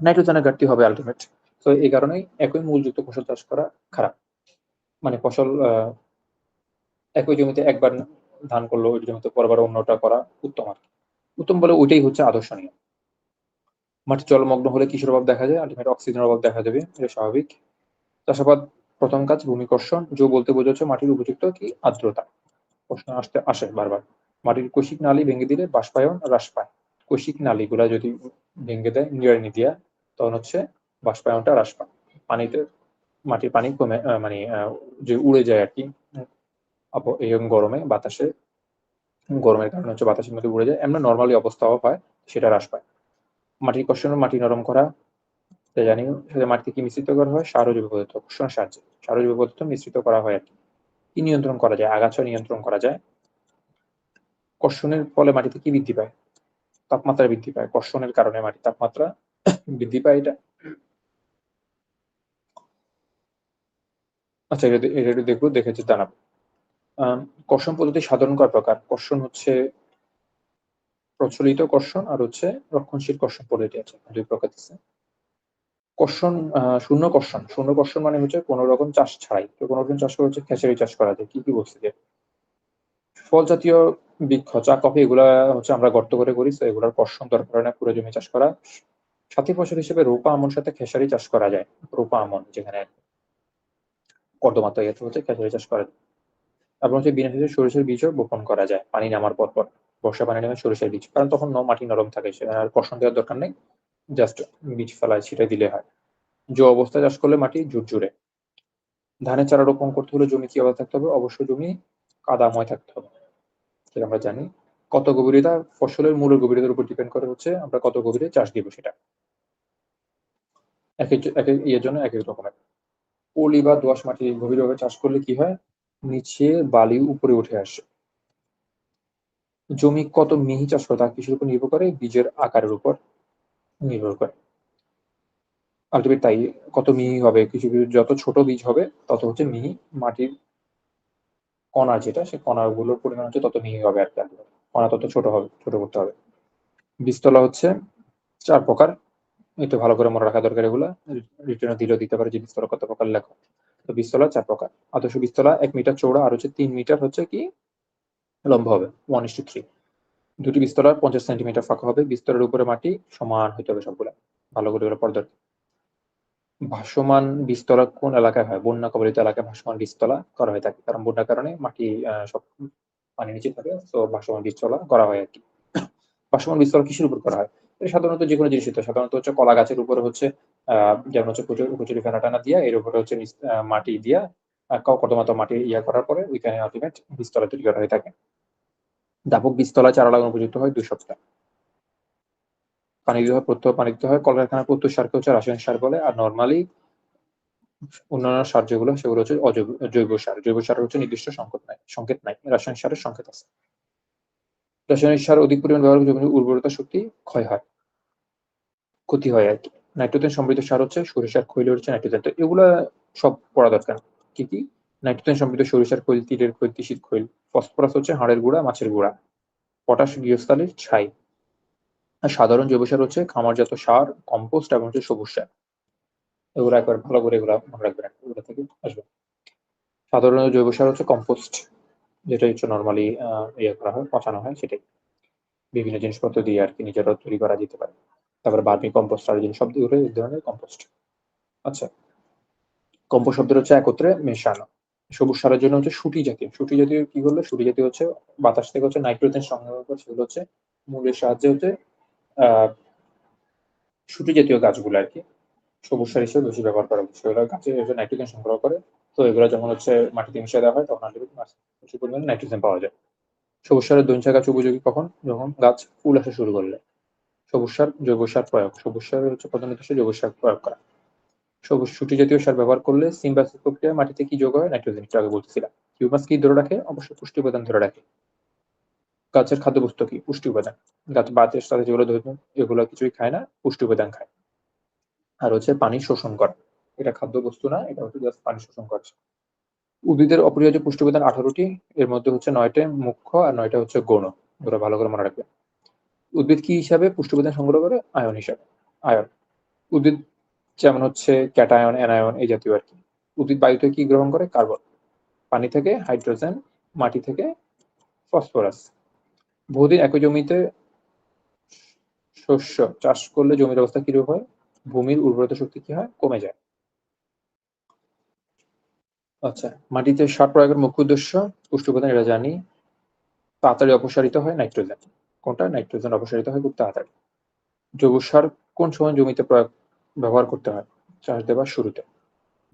নাইট্রোজেনের ঘাটতি হবে আল্টিমেট। তো এই কারণেই একই মূলযুক্ত ফসল চাষ করা খারাপ। মানে ফসল একই জমিতে একবার ধান করলো, ওই জমিতে পরবার অন্যটা করা উত্তম আরকি। উত্তম বলে ওইটাই হচ্ছে আদর্শ নিয়ম। মাটি জলমগ্ন হলে কিসের অভাব দেখা যায়? আল্টিমেট অক্সিজেনের অভাব দেখা দেবে। এটা স্বাভাবিক। চাষাবাদ প্রথম কাজ ভূমিকর্ষণ। বলতে বোঝাচ্ছে মাটির উপযুক্ত কি? আর্দ্রতা। প্রশ্ন আসে বারবার। মাটির কৌশিক নালী ভেঙে দিলে বাষ্পায়ন হ্রাস পায়। কৌশিক নালীগুলা যদি ভেঙে দেয় নিড়ানি দিয়া, তখন হচ্ছে বাষ্পায়নটা হ্রাস পায়। পানিতে মাটির পানি কমে মানে যে উড়ে যায় আরকি। এবং গরমের কারণে হচ্ছে বাতাসের মধ্যে উড়ে যায়। এমনি নরমালি অবস্থাও হয়, সেটা হ্রাস পায়। মাটির কর্ষণ মাটি নরম করা। এটা জানি। সেটা মাটিতে কি মিশ্রিত করা হয়? সার ও জৈব পদার্থ। কর্ষণের সাহায্যে। সার ও জৈব পদার্থ মিশ্রিত করা হয় আরকি। কি নিয়ন্ত্রণ করা যায়? আগাছা নিয়ন্ত্রণ করা যায়। কর্ষণের ফলে মাটিতে কি বৃদ্ধি পায়? তাপমাত্রা বৃদ্ধি পায়। কর্ষণের কারণে মাটির তাপমাত্রা বৃদ্ধি পায় এটা। আচ্ছা, এটা একটু দেখবো, দেখে যে জানাবো। কর্ষণ পদ্ধতি সাধারণ কয় প্রকার? কর্ষণ হচ্ছে প্রচলিত কর্ষণ আর হচ্ছে রক্ষণশীল কর্ষণ পদ্ধতি আছে। ২ প্রকার আছে। কর্ষণ শূন্য কর্ষণ। শূন্য কর্ষণ মানে হচ্ছে কোনো রকম চাষ ছাড়াই। তো কোনো রকম চাষ করে হচ্ছে খেসারি চাষ করা যায়। কি বলছি যে ফল জাতীয় বৃক্ষ, চা, কফি এগুলা হচ্ছে আমরা গর্ত করে করি। সো এগুলার কর্ষণ দরকার হয় না পুরো জমি চাষ করা। সাথী ফসল হিসেবে রোপা আমন সাথে খেসারি চাষ করা যায়। রোপা আমন যেখানে কর্দমাক্ত ইয়েতে হচ্ছে খেসারি চাষ করা যায়। তারপর হচ্ছে বিনা সেচে সরিষার বীজও বপন করা যায় পানি নামার পর। বর্ষা পানি নামে সরিষার বীজ। কারণ তখন মাটি নরম থাকে। আর কর্ষণ দেওয়ার দরকার নেই। জাস্ট বীজ ফেলায় ছিটাই দিলে হয়। জো অবস্থায় চাষ করলে মাটি ঝুরঝুরে। ধানের চারা রোপণ করতে হলে জমি কি অবস্থা থাকতে হবে? অবশ্যই জমি কাদাময় থাকতে হবে। সেটা আমরা জানি। কত গভীরতা? ফসলের মূলের গভীরতার উপর ডিপেন্ড করে হচ্ছে আমরা কত গভীরে চাষ দিব সেটা। একেক ইয়ের জন্য একেক রকমের। পলি বা দোআঁশ মাটি গভীরভাবে চাষ করলে কি হয়? নিচে বালি উপরে উঠে আসে। জমি কত মিহি চাষ করে তা কিসের উপর নির্ভর করে? বীজের আকারের উপর নির্ভর করে। আল্টিমেট তাই। কত মিহি হবে? কিছু যত ছোট বীজ হবে তত হচ্ছে মিহি। মাটির কণা যেটা, সে কণাগুলোর পরিমাণ হচ্ছে তত মিহি হবে আরকি। কণা তত ছোট হবে, ছোট করতে হবে। বীজতলা হচ্ছে ৪ প্রকার। একটু ভালো করে মনে রাখা দরকার এগুলা। রিটেনে দিলেও দিতে পারে যে বীজতলা কত প্রকার লেখো। তো বীজতলা ৪ প্রকার। আদর্শ বীজতলা ১ মিটার চওড়া আর হচ্ছে ৩ মিটার হচ্ছে কি লম্বা হবে। 1:3। ২টি বীজতলার ৫০ সেন্টিমিটার ফাঁকা হবে। বীজতলার উপরে মাটি সমান হইতে হবে সবগুলা। ভালো করে এগুলো পড়া দরকার। ভাসমান বীজতলা কোন এলাকায় হয়? বন্যা কবলিত এলাকায় ভাসমান বীজতলা করা হয়ে থাকে। কারণ বন্যার কারণে মাটি সব পানির নিচে থাকে। সো ভাসমান বীজতলা করা হয় আরকি। ভাসমান বীজতলা কিসের উপর করা হয়? এটা সাধারণত যেকোনো জিনিসের, সাধারণত হচ্ছে কলা গাছের উপরে হচ্ছে যেমন হচ্ছে কচুরি ফেনা টানা দিয়া এর উপরে হচ্ছে মাটি দিয়া কর্দমাক্ত মাটি করার পরে ওইখানে আল্টিমেট বীজতলা তৈরি করা হয়ে থাকে। দাপক বীজতলায় চারা লাগানো উপযুক্ত হয় ২ সপ্তাহ। পানি দিতে হয়, পানি দিতে হয়। কলকারখানার প্রত্যুষ সারকে হচ্ছে রাসায়নিক সার বলে। আর নরমালি অন্যান্য সার যেগুলো সেগুলো হচ্ছে জৈব সার। জৈব সারের হচ্ছে নির্দিষ্ট সংকেত নাই। রাসায়নিক সারের সংকেত আছে। রাসায়নিক সার অধিক পরিমাণ ব্যবহার করলে জমির উর্বরতা শক্তি ক্ষয় হয়, ক্ষতি হয় আরকি। নাইট্রোজেন সমৃদ্ধ সার হচ্ছে সরিষার খৈল হচ্ছে নাইট্রোজেন। তো এগুলা সব পড়া দরকার। কি? নাইট্রোজেন সমৃদ্ধ সরিষার খৈল, তিলের খৈল, তিসির খৈল। ফসফরাস হচ্ছে হাড়ের গুঁড়া, মাছের গুঁড়া। পটাশ গৃহস্থালির ছাই। আর সাধারণ জৈব সার হচ্ছে খামারজাত সার, কম্পোস্ট এবং হচ্ছে সবুজ সার। এগুলো একবার ভালো করে এগুলা মনে রাখবেন। এগুলো থেকে আসবে। সাধারণ জৈব সার হচ্ছে কম্পোস্ট, যেটা হচ্ছে নরমালি করা হয়, পচানো হয় সেটাই। বিভিন্ন জিনিসপত্র দিয়ে আরকি নিজেরাও তৈরি করা যেতে পারে। তারপরে ভার্মি কম্পোস্ট আর জিনিস সবগুলো এক ধরনের কম্পোস্ট। আচ্ছা, কম্পোস্ট শব্দটা হচ্ছে একত্রে মেশানো। সবুজ সারের জন্য হচ্ছে শুটি জাতীয়। শুটি জাতীয় কি করলে? শুটি জাতীয় হচ্ছে বাতাস থেকে হচ্ছে নাইট্রোজেন সংগ্রহ করে, সেগুলো হচ্ছে মূলের সাহায্যে হচ্ছে আ শুটি জাতীয় গাছগুলো আরকি সবুজ সার হিসেবে বেশি ব্যবহার করা হচ্ছে। সেগুলো গাছে হচ্ছে নাইট্রোজেন সংগ্রহ করে। তো এগুলো যখন হচ্ছে মাটিতে মিশিয়ে দেওয়া হয় তখন আল্টিমেটলি প্রচুর পরিমাণে নাইট্রোজেন পাওয়া যায়। সবুজ সারের দৈনচা গাছ উপযোগী কখন? যখন গাছ ফুল আসা শুরু করলে। সবুজ সার, জৈব সার প্রয়োগ। সবুজ সারের হচ্ছে প্রধান উদ্দেশ্য জৈব সার প্রয়োগ করা। সবুজ শুটি জাতীয় সার ব্যবহার করলে সিম্বায়োসিস প্রক্রিয়ায় মাটিতে কি যোগ হয়? নাইট্রোজেন, একটু আগে বলতেছিলাম। হিউমাস কি ধরে রাখে? অবশ্যই পুষ্টি উপাদান ধরে রাখে। গাছের খাদ্যবস্তু কি? পুষ্টি উপাদান। গাছ বাতের সাথে যেগুলো ধরুন এগুলো কিছুই খায় না, পুষ্টি উপাদান খায়। আর হচ্ছে পানি শোষণ করে। এটা খাদ্যবস্তু না, এটা হচ্ছে জাস্ট পানি শোষণ করছে। উদ্ভিদের অপরিহার্য পুষ্টি উপাদান ১৮টি। এর মধ্যে হচ্ছে ৯টা মুখ্য আর ৯টা হচ্ছে গৌণ। এগুলো ভালো করে মনে রাখবেন। উদ্ভিদ কি হিসাবে পুষ্টি উপাদান সংগ্রহ করে? আয়ন হিসাবে। আয়ন। উদ্ভিদ যেমন হচ্ছে ক্যাটায়ন, অ্যানায়ন এই জাতীয় আরকি। উদ্ভিদ বায়ু থেকে কি গ্রহণ করে? কার্বন। পানি থেকে হাইড্রোজেন, মাটি থেকে ফসফরাস। বহুদিন একই জমিতে শস্য চাষ করলে জমির অবস্থা কিরূপ হয়? ভূমির উর্বরতা শক্তি কি হয়? কমে যায়। আচ্ছা, মাটিতে সার প্রয়োগের মুখ্য উদ্দেশ্য পুষ্টি উপাদান, এটা জানি। তাড়াতাড়ি অপসারিত হয় নাইট্রোজেন। কোনটা? নাইট্রোজেন অপসারিত হয় খুব তাড়াতাড়ি। জৈব সার কোন সময় জমিতে ব্যবহার করতে হয়? চাষ দেবার শুরুতে।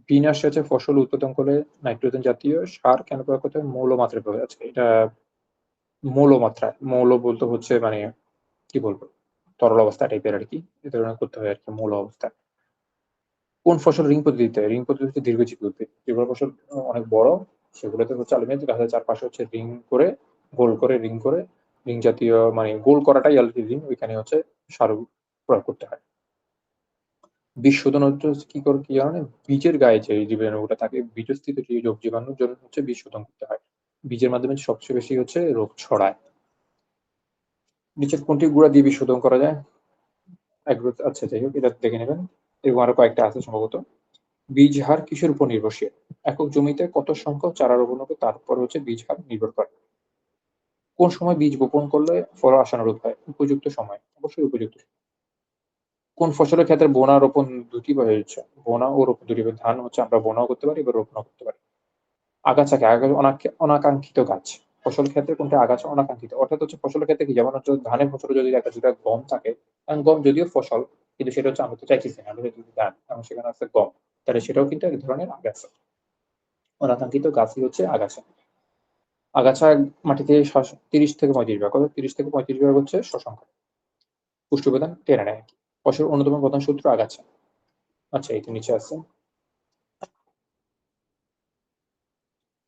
বিনা সেচে ফসল উৎপাদন করলে নাইট্রোজেন জাতীয় সার কেন প্রয়োগ করতে হয়? মৌল মাত্রায় প্রয়োগ। আচ্ছা, এটা মৌল মাত্রায়। মৌল বলতে হচ্ছে মানে কি বলবো? তরল অবস্থা টাইপের আরকি। এ ধরনের করতে হয় আরকি মৌল অবস্থায়। কোন ফসল রিং পদ্ধতিতে? রিং পদ্ধতি হচ্ছে দীর্ঘজীবী উদ্ভিদ। যেগুলো ফসল অনেক বড় সেগুলোতে হচ্ছে আলুমিনিয়াম গাছের চারপাশে হচ্ছে রিং করে, গোল করে রিং করে রিং জাতীয় মানে গোল করাটাই আলটিমেটলি ওইখানে হচ্ছে সার প্রয়োগ করতে হয়। বীজ শোধন হচ্ছে কি জানেন? বীজের গায়ে যে জীবাণুগুলো থাকে, বীজস্থিত যে রোগ জীবাণুর জন্য হচ্ছে বীজ শোধন করতে হয়। বীজের মাধ্যমে সবচেয়ে বেশি হচ্ছে রোগ ছড়ায়। নিচের কোনটি গুঁড়া দিয়ে বীজ শোধন করা যায়? আচ্ছা যাই হোক, এটা দেখে নেবেন। এরকম আরো কয়েকটা আছে সম্ভবত। বীজ হার কিসের উপর নির্ভরশীল? একক জমিতে কত সংখ্যক চারা রোপণ হবে তারপর হচ্ছে বীজ হার নির্ভর করে। কোন সময় বীজ বপন করলে ফল আশানুরূপ হয়? উপযুক্ত সময়, অবশ্যই উপযুক্ত। কোন ফসলের ক্ষেত্রে বোনা রোপণ দুটি ভাবে হচ্ছে? বোনা ও রোপণ দুটি ভাবে। ধান হচ্ছে আমরা বোনাও করতে পারি বা রোপণও করতে পারি। আগাছাকে অনাকাঙ্ক্ষিত গাছ। ফসল ক্ষেত্রে কোনটা আগাছা অনাকাঙ্ক্ষিত? অর্থাৎ হচ্ছে ফসলের ক্ষেত্রে কি যেমন হচ্ছে ধানের ফসলে যদি একটা দুইটা গম থাকে, কারণ গম যদিও ফসল কিন্তু সেটা হচ্ছে আমরা তো চাইতেছি না। আমরা যদি ধান এবং সেখানে আছে গম, তাহলে সেটাও কিন্তু এক ধরনের আগাছা। অনাকাঙ্ক্ষিত গাছই হচ্ছে আগাছা। আগাছা মাটিতে ৩০ থেকে ৩৫ ভাগ। কত? ৩০ থেকে ৩৫ ভাগ হচ্ছে শশাঙ্ক। পুষ্টি উপাদান টেনে নেয়। ফসলের অন্যতম প্রধান শত্রু আগাছা। আচ্ছা, এই তো নিচে আছে।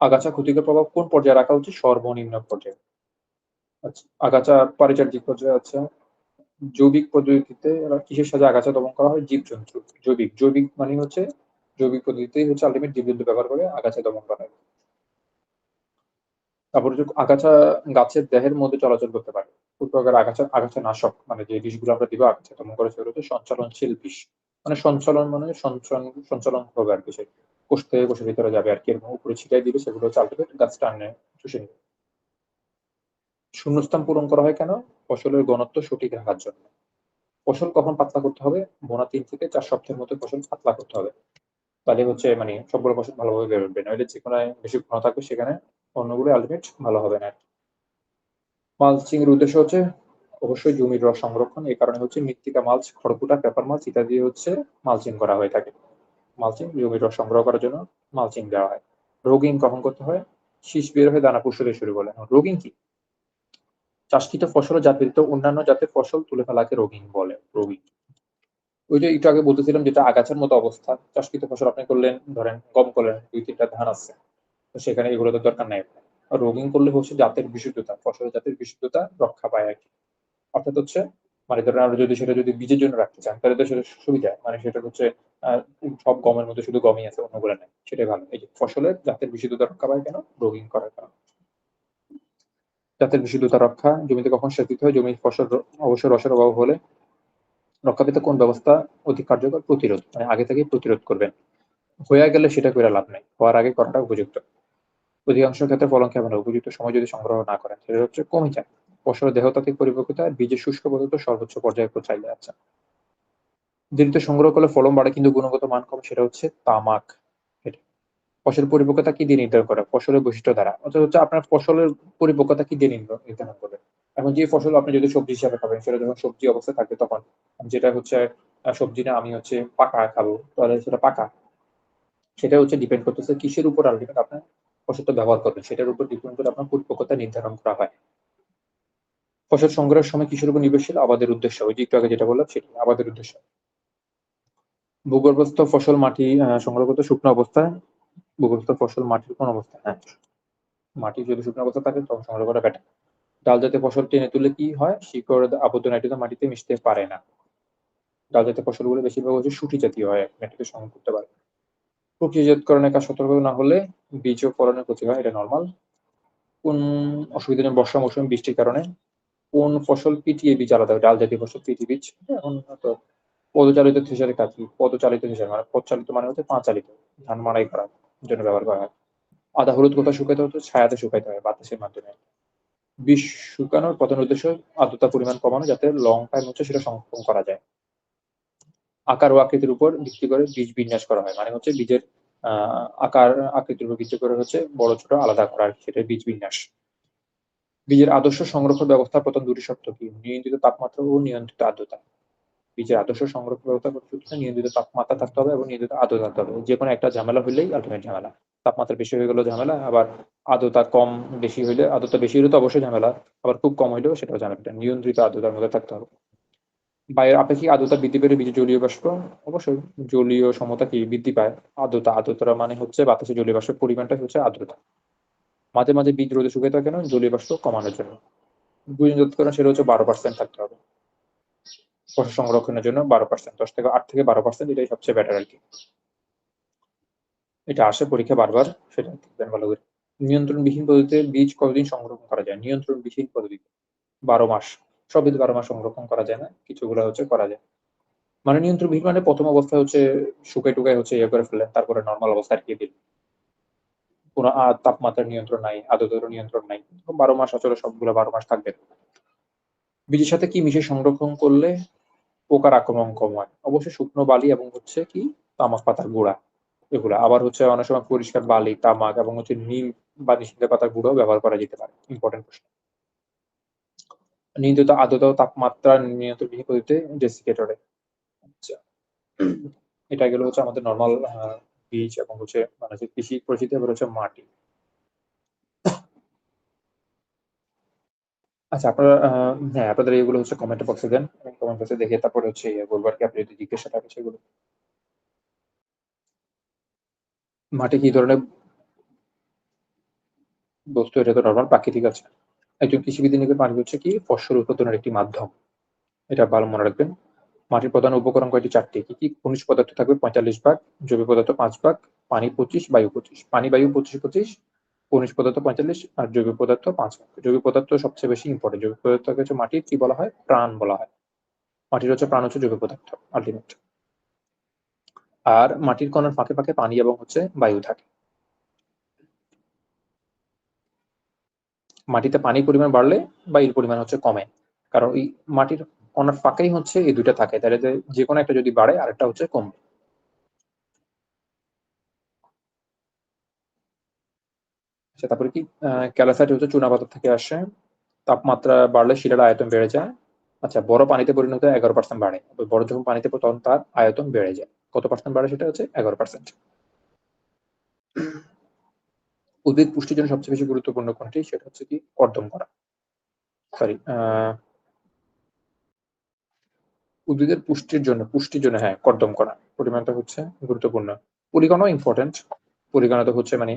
আগাছা ক্ষতিকর প্রভাব কোন পর্যায়ে রাখা উচিত? সর্বনিম্ন পর্যায়ে। আচ্ছা, আগাছা পারিচার্যিক পর্যায়ে আছে। জৈবিক পদ্ধতিতে এরা কিসের সাহায্যে আগাছা দমন করা হয়? জীবজন্তু। জৈবিক মানে হচ্ছে জৈবিক পদ্ধতিতেই হচ্ছে আল্টিমেট জীবজন্তু ব্যবহার করে আগাছা দমন করা হয়। তারপরে হচ্ছে আগাছা গাছের দেহের মধ্যে চলাচল করতে পারে। কোন প্রকার আগাছা নাশক মানে যে বিষগুলো আমরা দিব আগাছা দমন করে সেগুলো হচ্ছে সঞ্চালনশীল বিষ। মানে সঞ্চালন মানে সঞ্চালন হবে আরকি সে। কোষ থেকে কোষের ভিতরে যাবে আরকি এরকম উপরে ছিটায় দিলে সেগুলো হচ্ছে আল্টিমেট গাছ টানে চুষে নিবে। শূন্যস্থান পূরণ করা হয় কেন? ফসলের ঘনত্ব সঠিক রাখার জন্য। ফসল কখন পাতলা করতে হবে? বোনা ৩ থেকে ৪ সপ্তাহের মধ্যে ফসল পাতলা করতে হবে। তাহলে হচ্ছে মানে সবগুলো ফসল ভালোভাবে বের হবে। নইলে যেখানে বেশি ঘন থাকবে সেখানে অন্যগুলো আল্টিমেট ভালো হবে না। মালচিং এর উদ্দেশ্য হচ্ছে অবশ্যই জমির রস সংরক্ষণ। এই কারণে হচ্ছে মৃত্তিকা মালচ, খড়কুটা, পেপার মালচ ইত্যাদি হচ্ছে মালচিং করা হয়ে থাকে। মালচিং জমির রস সংগ্রহ করার জন্য মালচিং দেওয়া হয়। রোগিং কখন করতে হয়? শীষ বের হয়ে দানা পুষ্ট হতে শুরু করলে। রোগিং কি? চাষকৃত ফসল ও জাত ব্যতীত অন্যান্য জাতের ফসল তুলে ফেলাকে রোগিং বলে। রোগিং। ওই যে একটু আগে বলতেছিলাম যেটা আগাছার মতো অবস্থা। চাষকৃত ফসল আপনি করলেন, ধরেন গম করলেন, ২-৩ টা ধান আছে। তো সেখানে এগুলো তো দরকার নাই। রোগিং করলে হচ্ছে জাতের বিশুদ্ধতা, ফসলের জাতের বিশুদ্ধতা রক্ষা পায় আরকি। অর্থাৎ হচ্ছে মানে ধরেন আমরা যদি সেটা যদি বীজের জন্য রাখতে চান তাহলে তো সেটা সুবিধা। মানে সেটা হচ্ছে আ সব গমের মধ্যে শুধু গমই আছে, অন্যগুলা নাই। সেটাই ভালো। এই যে ফসলের জাতের বিশুদ্ধতা রক্ষা পায় কেন? রোগিং করার কারণে। জাতের বিশুদ্ধতা রক্ষা, জমিতে কখন সেচ দিতে হয়? জমির ফসল অবশ্যই রসের অভাব হলে। রক্ষা পেতে কোন ব্যবস্থা অধিক কার্যকর? প্রতিরোধ। মানে আগে থেকেই প্রতিরোধ করবেন। হইয়া গেলে সেটা কইরা লাভ নাই। হওয়ার আগে করাটা উপযুক্ত। অধিকাংশ ক্ষেত্রে ফলন কেমন হয়? উপযুক্ত সময় যদি সংগ্রহ না করেন সেটা হচ্ছে কমে যায়। ফসলের দেহতাত্ত্বিক পরিপক্কতা, বীজের শুষ্ক পদার্থ সর্বোচ্চ পর্যায়ে পৌঁছাইলে। আচ্ছা। দেরিতে সংগ্রহ করলে ফলন বাড়ে কিন্তু গুণগত মান কমে, সেটা হচ্ছে তামাক। এটা। ফসলের পরিপক্কতা কি দিয়ে নির্ধারণ করে? ফসলের বৈশিষ্ট্য দ্বারা। অর্থাৎ হচ্ছে আপনার ফসলের পরিপক্কতা কি দিয়ে নির্ধারণ করবে? এখন যে ফসল আপনি যদি সবজি হিসাবে খাবেন সেটা যখন সবজি অবস্থায় থাকবে তখন। যেটা হচ্ছে সবজি না আমি হচ্ছে পাকা খাবো, তাহলে সেটা পাকা। সেটা হচ্ছে ডিপেন্ড করতেছে কিসের উপর আল্টিমেট আপনার ফসলটা ব্যবহার করবেন। সেটার উপর ডিপেন্ড করে আপনার পরিপক্কতা নির্ধারণ করা হয়। ফসল সংগ্রহের সময় কিসের উপর নির্ভরশীল? আবাদের উদ্দেশ্য। ওই যে একটু আগে যেটা বললাম সেটি আবাদের উদ্দেশ্য। ভূগর্ভস্থ ফসল মাটি সংগ্রহ করতে শুকনো অবস্থায়। ভূগর্ভস্থ ফসল মাটির কোন অবস্থায়? হ্যাঁ, মাটি যদি শুকনো অবস্থায় থাকে তখন সংগ্রহ করা বেটার। ডাল জাতীয় ফসল টেনে তুললে কি হয়? শিকড় আবদ্ধ নাইট্রোজেন মাটিতে মিশতে পারে না। ডাল জাতীয় ফসলগুলো বেশিরভাগ হচ্ছে শুঁটি জাতীয় হয়, মাটিতে সংগ্রহ করতে পারে। প্রক্রিয়াজাতকরণের কাজ সতর্ক না হলে বীজ ও ফলনের ক্ষতি হয়, এটা নরমাল। কোন অসুবিধা নেই বর্ষা মৌসুমে বৃষ্টির কারণে? কোন ফসল পিটিয়ে বীজ আলাদা হয়? ডাল জাতীয় ফসল পিটিয়ে বীজ। এখন তো পদচালিত থ্রেশারের কাজ কি? পদচালিত থ্রেশার মানে পদচালিত মানে হচ্ছে পা চালিত। ধান মাড়াই করার জন্য ব্যবহার করা হয়। আদা, হলুদ কোথায় শুকাইতে হতো? ছায়াতে শুকাইতে হয়, বাতাসের মাধ্যমে। বীজ শুকানোর প্রধান উদ্দেশ্য আর্দ্রতার পরিমাণ কমানো যাতে লং টাইম হচ্ছে সেটা সংরক্ষণ করা যায়। আকার ও আকৃতির উপর ভিত্তি করে বীজ বিন্যাস করা হয়। মানে হচ্ছে বীজের আ আকার আকৃতির উপর ভিত্তি করে হচ্ছে বড় ছোট আলাদা করা আরকি, সেটাই বীজ বিন্যাস। বীজের আদর্শ সংরক্ষণ ব্যবস্থার প্রধান দুটি শর্ত কি? নিয়ন্ত্রিত তাপমাত্রা ও নিয়ন্ত্রিত আর্দ্রতা। বীজের আদর্শ সংরক্ষণ ব্যবস্থা করতে হচ্ছে নিয়ন্ত্রিত তাপমাত্রা থাকতে হবে এবং নিয়ন্ত্রিত আর্দ্রতা থাকতে হবে। যেকোনো একটা ঝামেলা হইলেই আল্টিমেট ঝামেলা। তাপমাত্রা বেশি হয়ে গেলেও ঝামেলা, আবার আর্দ্রতা বেশি হইলে আর্দ্রতা বেশি হলে তো অবশ্যই ঝামেলা। আবার খুব কম হইলেও সেটাও ঝামেলা। নিয়ন্ত্রিত আর্দ্রতার মধ্যে থাকতে হবে। বায়ুর আপেক্ষিক আর্দ্রতা বৃদ্ধি পেলে বীজের জলীয় বাষ্প অবশ্যই জলীয় সমতা কি বৃদ্ধি পায়। আর্দ্রতা মানে হচ্ছে বাতাসে জলীয় বাষ্পের পরিমাণটাই হচ্ছে আর্দ্রতা। মাঝে বীজ রোদে শুকাতে হয় কেন? জলীয় বাষ্প কমানোর জন্য। গুণজাতকরণ সেটা হচ্ছে 12% থাকতে হবে। ফসল সংরক্ষণের জন্য 12%, 10 থেকে 8 থেকে 12% এটাই সবচেয়ে বেটার আরকি। এটা আসে পরীক্ষায় বারবার, সেটা দেখবেন ভালো করে। নিয়ন্ত্রণবিহীন পদ্ধতিতে বীজ কতদিন সংরক্ষণ করা যায়? নিয়ন্ত্রণবিহীন পদ্ধতিতে 12 মাস। সব বীজ 12 মাস সংরক্ষণ করা যায় না। কিছুগুলা হচ্ছে করা যায়। মানে নিয়ন্ত্রণবিহীন মানে ১ম অবস্থায় হচ্ছে শুকায়-টুকায় হচ্ছে ইয়ে করে ফেললেন। তারপরে নরমাল অবস্থায় রেখে দিলেন। কোন তাপমাত্রার নিয়ন্ত্রণ নাই, আর্দ্রতারও নিয়ন্ত্রণ নাই। ১২ মাস আসলে সবগুলা ১২ মাস থাকবে। বীজের সাথে কি মিশিয়ে সংরক্ষণ করলে পোকার আক্রমণ কম হয়? অবশ্যই শুকনো বালি এবং হচ্ছে কি তামাক পাতার গুঁড়া, এগুলা। আবার হচ্ছে অনেক সময় পরিষ্কার বালি, তামাক এবং হচ্ছে নিম বা নিষিদ্ধ পাতার গুঁড়াও ব্যবহার করা যেতে পারে। ইম্পোর্টেন্ট প্রশ্ন। নিয়ন্ত্রিত আর্দ্রতা ও তাপমাত্রা নিয়ন্ত্রণবিহীন পদ্ধতিতে ডেসিকেটরে। আচ্ছা। এটা গেল হচ্ছে আমাদের নরমাল বীজ এবং হচ্ছে মানে যে কৃষি পরিচিতি, এবার হচ্ছে মাটি। আচ্ছা, আপনারা হ্যাঁ, আপনাদের এগুলো হচ্ছে কমেন্ট বক্সে দেন। আমি কমেন্ট বক্সে দেখে তারপরে হচ্ছে বলবো আরকি, আপনি যদি জিজ্ঞাসা থাকে সেগুলো। মাটি কি ধরনের বস্তু? এটা তো নরমাল প্রাকৃতিক আছে। একজন কৃষিবিদ নিকট মাটি হচ্ছে কি ফসল উৎপাদনের একটি মাধ্যম। এটা ভালো মনে রাখবেন। মাটির প্রধান উপকরণ কয়টি? ৪ টি। কি, কি? খনিজ পদার্থ থাকবে ৪৫ ভাগ, জৈব পদার্থ ৫ ভাগ, পানি ২৫, বায়ু ২৫। পানি, বায়ু ২৫, খনিজ পদার্থ ৪৫ আর জৈব পদার্থ ৫ ভাগ। জৈব পদার্থ সবচেয়ে বেশি ইম্পোর্টেন্ট। জৈব পদার্থকে হচ্ছে মাটির কি বলা হয়? প্রাণ বলা হয়। মাটির হচ্ছে প্রাণ হচ্ছে জৈব পদার্থ আল্টিমেট। আর মাটির কণার ফাঁকে, ফাঁকে পানি এবং হচ্ছে বায়ু থাকে। মাটিতে পানির পরিমাণ বাড়লে বায়ুর পরিমাণ হচ্ছে কমে। কারণ ওই মাটির কণার ফাঁকেই হচ্ছে এই ২ টা থাকে। তাহলে যেকোনো একটা যদি বাড়ে আরেকটা হচ্ছে কমবে। আচ্ছা, তারপরে কি ক্যালসাইট হচ্ছে চুনাপাথর থেকে আসে। তাপমাত্রা বাড়লে শিলার আয়তন বেড়ে যায়। আচ্ছা, বরফ পানিতে পরিণত হয় 11% বাড়ে। বরফ যখন পানিতে পড়ে তখন তার আয়তন বেড়ে যায়। কত পার্সেন্ট বাড়ে? সেটা হচ্ছে 11%। উদ্ভিদ পুষ্টির জন্য সবচেয়ে বেশি গুরুত্বপূর্ণ কোনটি? সেটা হচ্ছে কি কর্দম করা। সরি, উদ্ভিদের পুষ্টির জন্য হ্যাঁ, কর্দম করা। পরিমাণটা হচ্ছে গুরুত্বপূর্ণ। পলিগনও ইম্পোর্টেন্ট। পলিগনে হচ্ছে মানে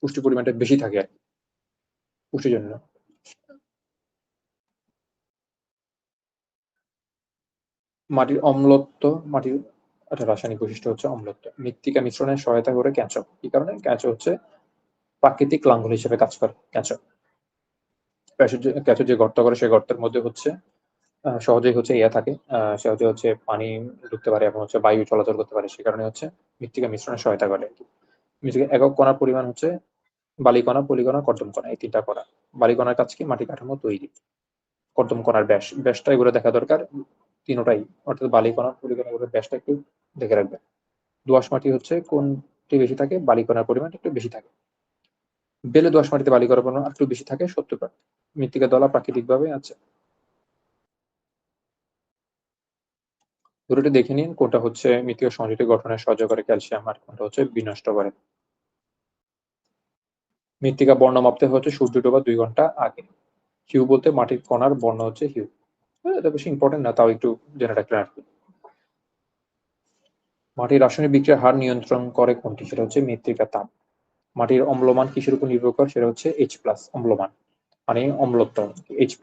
পুষ্টির পরিমাণটা বেশি থাকে আরকি পুষ্টির জন্য। মাটির অম্লত্ব, মাটির একটা রাসায়নিক বৈশিষ্ট্য হচ্ছে অম্লত্ব। মৃত্তিকা মিশ্রণে সহায়তা করে কেঁচো। কি কারণে? কেঁচো হচ্ছে প্রাকৃতিক লাঙ্গল হিসেবে কাজ করে কেঁচো। কেঁচো যে গর্ত করে সেই গর্তের মধ্যে হচ্ছে সহজেই হচ্ছে ইয়ে থাকে, সহজে হচ্ছে পানি ঢুকতে পারে এবং হচ্ছে বায়ু চলাচল করতে পারে। সে কারণে হচ্ছে মৃত্তিকা মিশ্রণে সহায়তা করে আরকি। মৃত্তিকার একক কণার পরিমাণ হচ্ছে বালিকণা, পলিকণা, কর্দম কণা, এই ৩ টা কণা। বালিকণার কাজ কি? মাটি কাঠামো তৈরি। কর্দম কণার ব্যাস, ব্যাসটা এগুলো দেখা দরকার। ৩ টাই, অর্থাৎ বালিকণা, পলিকণা এগুলোর ব্যাসটা একটু দেখে রাখবেন। দোআঁশ মাটি হচ্ছে কোনটি বেশি থাকে? বালিকণার পরিমাণ একটু বেশি থাকে। বেলে দোআঁশ মাটিতে বালিকণার পরিমাণ একটু বেশি থাকে ৭০%। মৃত্তিকা দলা প্রাকৃতিকভাবে আছে। দুটোটি দেখে নিন কোনটা হচ্ছে মৃত্তিকা সংযোজিত গঠনে সাহায্য করে ক্যালসিয়াম আর কোনটা হচ্ছে বিনষ্ট করে। মৃত্তিকা বর্ণ মাপতে হচ্ছে সূর্য ডোবার ২ ঘন্টা আগে। হিউ বলতে মাটির কণার বর্ণ হচ্ছে হিউ। এটা বেশি ইম্পোর্টেন্ট না, তাও একটু জেনে রাখলেন আরকি। মাটির রাসায়নিক বিক্রিয়ার হার নিয়ন্ত্রণ করে কোনটি? সেটা হচ্ছে মৃত্তিকার তাপ। মাটির অম্লমান কিসের উপর নির্ভর করে? সেটা হচ্ছে H+ অম্লমান। মানে অম্লত্ব। H+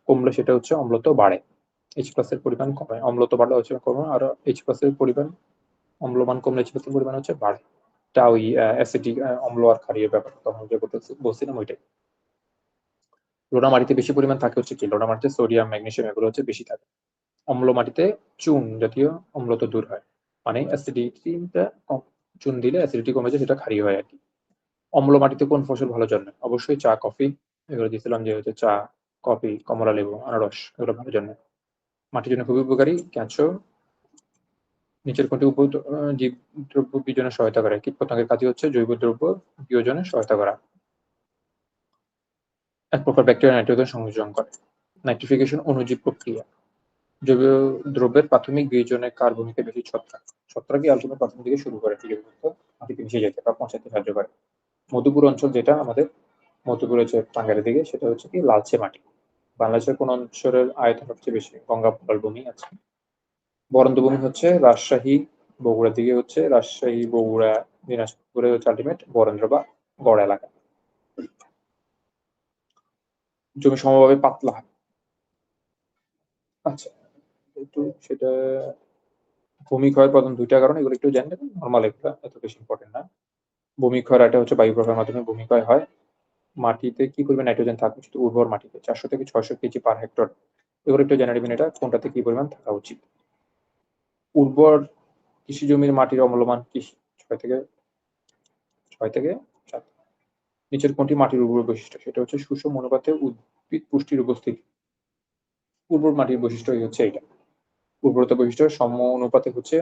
কমলে সেটা হচ্ছে অম্লত্ব বাড়ে। H+ এর পরিমাণ কমে। অম্লত্ব বাড়লে হচ্ছে কমে, আর H+ এর পরিমাণ, অম্লমান কমলে H+ এর পরিমাণ হচ্ছে বাড়ে। এটা ওই অ্যাসিডিক অম্ল আর ক্ষারীয় ব্যাপার তখন যে বলছিলাম ওইটাই। লোনা মাটিতে বেশি পরিমাণ থাকে হচ্ছে কি? লোনা মাটিতে সোডিয়াম, ম্যাগনেসিয়াম এগুলো হচ্ছে বেশি থাকে। অম্ল মাটিতে চুন জাতীয় অম্লত্ব দূর হয়। মানে অ্যাসিডিটিটা কম, চুন দিলে অ্যাসিডিটি কমে যায়, সেটা ক্ষারীয় হয় আরকি। অম্ল মাটিতে কোন ফসল ভালো জন্মে? অবশ্যই চা, কফি। এগুলো দিয়েছিলাম যে হচ্ছে চা, কফি, কমলা লেবু, আনারস এগুলো ভালো জন্মে। মাটির জন্য খুবই উপকারী কেঁচো। নিচের কোনটি জীবদ্রব্য বিজনে সহায়তা করে? কীটপতঙ্গের কাজই হচ্ছে জৈব দ্রব্য বিয়োজনে সহায়তা করা। এক প্রকার ব্যাকটেরিয়া নাইট্রোজেন সংযোজন করে। নাইট্রিফিকেশন অণুজীব প্রক্রিয়া। জৈব দ্রব্যের প্রাথমিক বিয়োজনে কার ভূমিকা বেশি? ছত্রাক। ছত্রাকই আল্টিমেট প্রথম দিকে শুরু করে জৈব পদার্থ মাটিতে মিশে যেতে বা পৌঁছাতে সাহায্য করে। মধুপুর অঞ্চল যেটা আমাদের, মধুপুর হচ্ছে টাঙ্গাইলের দিকে, সেটা হচ্ছে কি লালচে মাটি। বাংলাদেশের কোন অঞ্চলের আয়তন সবচেয়ে বেশি? গঙ্গা পলভূমি আছে। বরেন্দ্র ভূমি হচ্ছে রাজশাহী, বগুড়ার দিকে হচ্ছে রাজশাহী, বগুড়া, দিনাজপুরে হচ্ছে আল্টিমেট বরেন্দ্র বা গড় এলাকা। জমি সমভাবে পাতলা হয়। আচ্ছা, একটু সেটা ভূমি ক্ষয়ের প্রধান ২ টা কারণ, এগুলো একটু জেনে নেবেন। নরমাল এগুলা এত বেশি ইম্পোর্টেন্ট না। ভূমি ক্ষয়ের একটা হচ্ছে বায়ু প্রবাহের মাধ্যমে ভূমি ক্ষয় হয়। মাটিতে কি পরিমাণ নাইট্রোজেন থাকা উচিত উর্বর মাটিতে? ৪০০ থেকে ৬০০ কেজি পার হেক্টর। এগুলো একটু জেনে নিবেন এটা কোনটাতে কি পরিমাণ থাকা উচিত। উর্বর কৃষি জমির মাটির অম্লমান কি ৬ থেকে ৭? নিচের কোনটি মাটির উর্বর বৈশিষ্ট্য? সেটা হচ্ছে সুষম অনুপাতে উদ্ভিদ পুষ্টির উপস্থিতি। উর্বর মাটির বৈশিষ্ট্যই হচ্ছে এইটা। উর্বরতা বৈশিষ্ট্য সম অনুপাতে হচ্ছে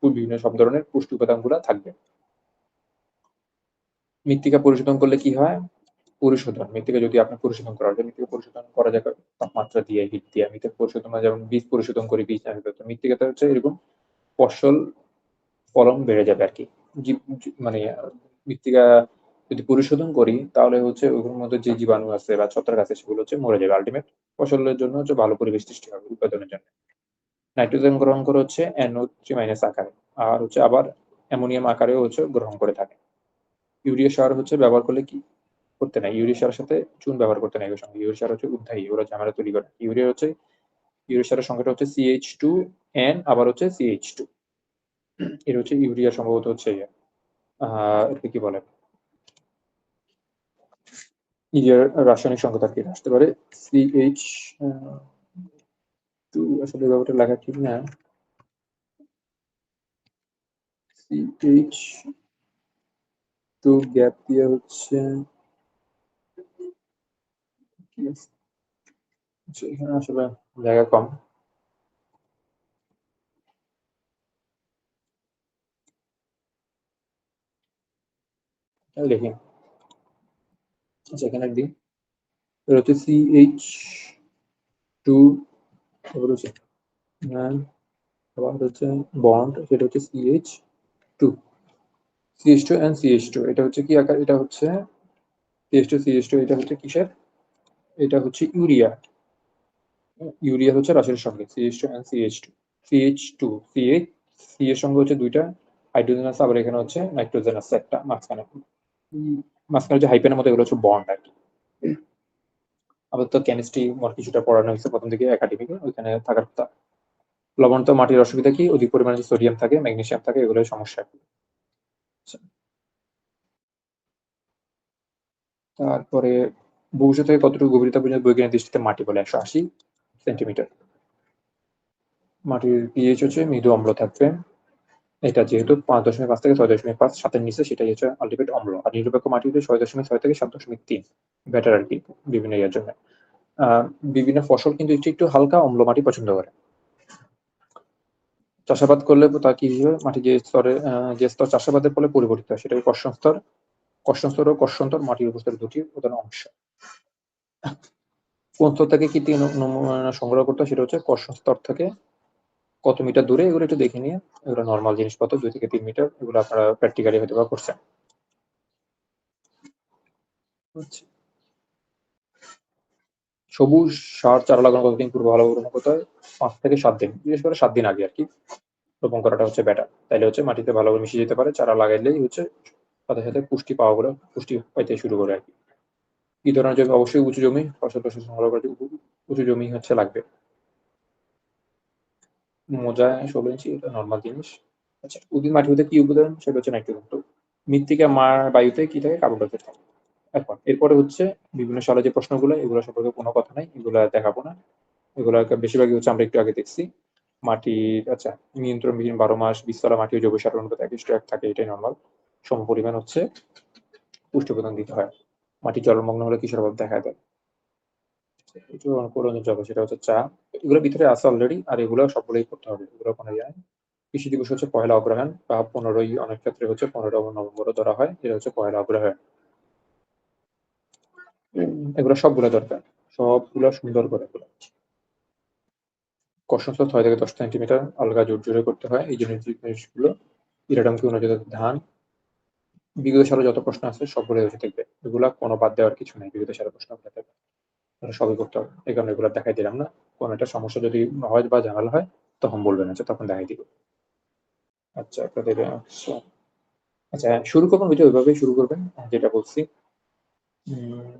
বিভিন্ন সব ধরনের পুষ্টি উপাদানগুলা থাকবে। মৃত্তিকা পরিশোধন করলে কি হয়? পরিশোধন, মৃত্তিকা যদি আপনি পরিশোধন করা যায়, মৃত্তিকা পরিশোধন করা যায় তাপমাত্রা দিয়ে, হিট দিয়ে। মৃত্তিকা পরিশোধন মানে যেমন বীজ পরিশোধন করি, বীজ না তো মৃত্তিকাতে হচ্ছে এরকম ফসল ফলন বেড়ে যাবে আরকি। মানে মৃত্তিকা যদি পরিশোধন করি তাহলে হচ্ছে ওগুলোর মধ্যে যে জীবাণু আছে বা ছত্রাক আছে সেগুলো হচ্ছে মরে যাবে। আল্টিমেট ফসলের জন্য হচ্ছে ভালো পরিবেশ সৃষ্টি হবে উৎপাদনের জন্য। নাইট্রোজেন গ্রহণ করে হচ্ছে NO3- আকারে। আর হচ্ছে আবার অ্যামোনিয়াম আকারেও হচ্ছে গ্রহণ করে থাকে। ইউরিয়া সার হচ্ছে ব্যবহার করলে কি করতে নাই। ইউরিয়া সারের সাথে চুন ব্যবহার করতে নাই এর সঙ্গে। ইউরিয়া সার হচ্ছে উদ্বায়ী, ওরা ঝামেলা তৈরি করে। ইউরিয়া সারের সংখ্যাটা হচ্ছে CH2N আবার হচ্ছে CH2। এটা হচ্ছে ইউরিয়া সম্ভবত হচ্ছে ইয়ে। এটাকে কি বলে? ইউরিয়ার রাসায়নিক সংকেত আরকি আসতে পারে CH2, আসলে ব্যাপারটা লেখা ঠিক না। CH2 গ্যাপ দিয়ে হচ্ছে কি আছে? এখানে আসলে জায়গা কম। লিখি। আচ্ছা এখানে দিই। এটা হচ্ছে CH2, তারপর হচ্ছে আবার হচ্ছে বন্ড, সেটা হচ্ছে CH2। CH2 and CH2 এটা হচ্ছে কি আকার? এটা হচ্ছে CH2 এটা হচ্ছে কিসের? এটা হচ্ছে ইউরিয়া। ইউরিয়া হচ্ছে রাসায়নিক সংকেত CH2 and CH2। CH2 CH C এর সঙ্গে হচ্ছে ২ টা হাইড্রোজেন আছে, আবার এখানে হচ্ছে নাইট্রোজেন আছে একটা মাঝখানে। মাঝখানে যে হাইফেনের মতো এগুলো হচ্ছে বন্ড আরকি। আপাতত কেমিস্ট্রি কিছুটা পড়ানো হয়েছে ১ম দিকে একাডেমিকে, ওইখানে থাকার কথা। লবণাক্ত মাটির অসুবিধা কি? অধিক পরিমাণে সোডিয়াম থাকে, ম্যাগনেসিয়াম থাকে, এগুলোই সমস্যা। আচ্ছা, তারপরে ভবিষ্যৎ থেকে কতটুকু গভীরতা পর্যন্ত বৈজ্ঞানিক দৃষ্টিতে মাটি বলে? ১৮০ সেন্টিমিটার। মাটির পিএইচ হচ্ছে মৃদু অম্ল থাকবে। এটা যেহেতু ৫.৫ থেকে ৬.৫ ৭ এর নিচে, সেটাই হচ্ছে আল্টিমেট অম্ল। আর নিরপেক্ষ মাটি হচ্ছে ৬.৬ থেকে ৭.৩ বেটার আরকি বিভিন্ন ইয়ার জন্য। আ বিভিন্ন ফসল কিন্তু একটু হালকা অম্ল মাটি পছন্দ করে। চাষাবাদ করলে তা কি হবে? মাটি যে স্তর চাষাবাদের ফলে পরিবর্তিত হয় সেটাকে কর্ষণ স্তর ও কর্ষণতল মাটির উপস্তর দুটির প্রধান অংশ। কোন স্তর থেকে কৃত্রিম নমুনা সংগ্রহ করতে হয়? সেটা হচ্ছে কর্ষণ স্তর থেকে কত মিটার দূরে, এগুলো একটু দেখে নিয়ে। এগুলো নরমাল জিনিসপত্র ২ থেকে ৩ মিটার, এগুলো আপনারা প্র্যাকটিক্যালি হয়তোবা করছেন। আচ্ছা। সবুজ সার চারা লাগানোর কতদিন পূর্বে ভালোভাবে রোপণ করতে হয়? ৫ থেকে ৭ দিন। বিশেষ করে ৭ দিন আগে আরকি রোপণ করাটা হচ্ছে বেটার। তাইলে হচ্ছে মাটিতে ভালোভাবে মিশে যেতে পারে। চারা লাগাইলেই হচ্ছে সাথে পুষ্টি পাওয়াগুলো পুষ্টি পাইতে শুরু করে আরকি। কি ধরনের জমি? অবশ্যই উঁচু জমি, ফসল সংগ্রহ করতে উঁচু জমি হচ্ছে লাগবে। মোজা ১৬ ইঞ্চি, এটা নরমাল জিনিস। আচ্ছা, উদ্ভিদ মাটি হতে কি উপাদান? সেটা হচ্ছে নাইট্রোজেন। তো মৃত্তিকা বায়ুতে কি থাকে? কার্বন ডাই অক্সাইড থাকে। এরপরে হচ্ছে বিভিন্ন সালে যে প্রশ্নগুলো, এগুলো সম্পর্কে কোনো কথা নাই। এগুলা দেখাবো না। এগুলা বেশিরভাগই হচ্ছে আমরা একটু আগে দেখছি। মাটির আচ্ছা, নিয়ন্ত্রণবিহীন ১২ মাস বীজতলা মাটি ও জৈব সারের অনুপাত ১:১ থাকে, এটাই নরমাল। সমপরিমাণ হচ্ছে পুষ্টি উপাদান দিতে হয়। মাটি জলমগ্ন হলে কিসের অভাব দেখা দেয়? একটু করণীয় জব, সেটা হচ্ছে চা। এগুলোর ভিতরে আছে অলরেডি, আর এগুলো সবগুলোই করতে হবে। এগুলো কোনো ইয়ে নাই। কৃষি দিবস হচ্ছে পহেলা অগ্রহায়ণ বা ১৫ই, অনেক ক্ষেত্রে হচ্ছে ১৫ নভেম্বরও ধরা হয়। এটা হচ্ছে পহেলা অগ্রহায়ণ। এগুলো সবগুলো দরকার। সবগুলা সুন্দর করে এগুলো। কর্ষণ ৬ থেকে ১০ সেন্টিমিটার আলগা জোরে করতে হয়। এই জিনিসগুলো ইরাডামকি অনুযায়ী ধান। বিগত সালে যত প্রশ্ন আছে সবগুলোই হচ্ছে দেখবে। এগুলা কোনো বাদ দেওয়ার কিছু নাই। বিগত সালের প্রশ্নগুলো থেকে। সবই করতে হবে। এই কারণে এগুলো দেখাই দিলাম না। কোনো একটা সমস্যা যদি হয় বা ঝামেলা হয় তখন বলবেন, আচ্ছা তখন দেখাই দিব। আচ্ছা আপনাদের আচ্ছা, শুরু করবেন ওইটা ওইভাবেই শুরু করবেন যেটা বলছি। উম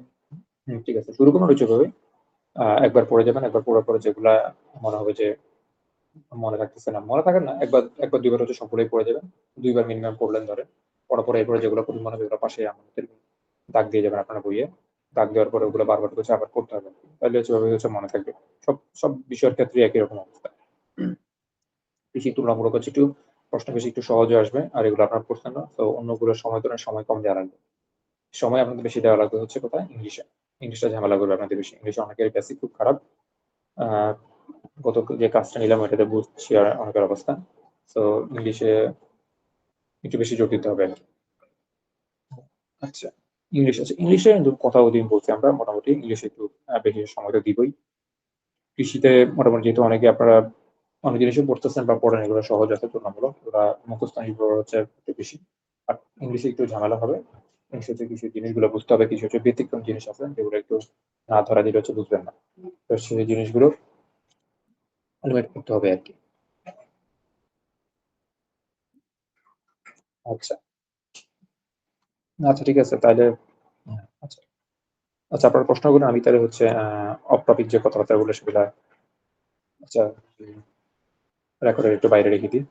ঠিক আছে। শুরু করুন ওইভাবে। একবার পড়ে যাবেন, একবার পড়ার পরে যেগুলা মনে হবে যে মনে থাকতেছে না। মনে থাকে না, একবার ২ বার হচ্ছে সবগুলোই পড়ে যাবেন। ২ বার মিনিমাম পড়লেন ধরেন। পড়ার পরে এরপরে যেগুলো খুবই মনে হবে ওগুলো পাশে আমাদের দাগ দিয়ে যাবেন আপনার বইয়ে। দাগ দেওয়ার পরে ওগুলো বারবার হচ্ছে আবার পড়তে হবে। তাহলে হচ্ছে ওভাবে হচ্ছে মনে থাকবে। সব বিষয়ের ক্ষেত্রেই একই রকম অবস্থা। কৃষি তুলনামূলক হচ্ছে একটু প্রশ্ন বেশি একটু সহজে আসবে। আর এগুলো আপনার পড়ছেন না। তো অন্যগুলোর সময় তুলনায় সময় কম দেওয়া লাগবে। সময় আপনাদের বেশি দেওয়া লাগবে হচ্ছে কোথায়? ইংলিশে। ইংলিশটা ঝামেলা করবে আপনাদের বেশি। ইংলিশে অনেকের বেসিক খুব খারাপ। আ গত যে কাজটা নিলাম ওইটাতে বুঝছি আর অনেকের অবস্থা। সো ইংলিশে একটু বেশি জোর দিতে হবে আরকি। আচ্ছা। ইংলিশে কিন্তু কথা অধিক বলছি আমরা মোটামুটি ইংলিশে একটু বেশি সময় তো দিবই। কৃষিতে মোটামুটি যেহেতু অনেকে আপনারা অনেক জিনিসই পড়তেছেন বা পড়েন এগুলো সহজ আছে তুলনামূলক। ওরা মুখস্থ নির্ভর হচ্ছে একটু বেশি। আর ইংলিশে একটু ঝামেলা হবে। ইংলিশে হচ্ছে কিছু জিনিসগুলো বুঝতে হবে, কিছু হচ্ছে ব্যতিক্রম জিনিস আছে যেগুলো একটু না ধরা দিলে হচ্ছে বুঝবেন না। তো সেই জিনিসগুলো এলিমেন্ট করতে হবে আরকি। আচ্ছা। আচ্ছা ঠিক আছে তাইলে আচ্ছা। আচ্ছা আপনার প্রশ্ন করুন আমি তাহলে হচ্ছে অফ টপিক যে কথাবার্তাগুলো সেগুলা আচ্ছা রেকর্ডের একটু বাইরে রেখে দিই।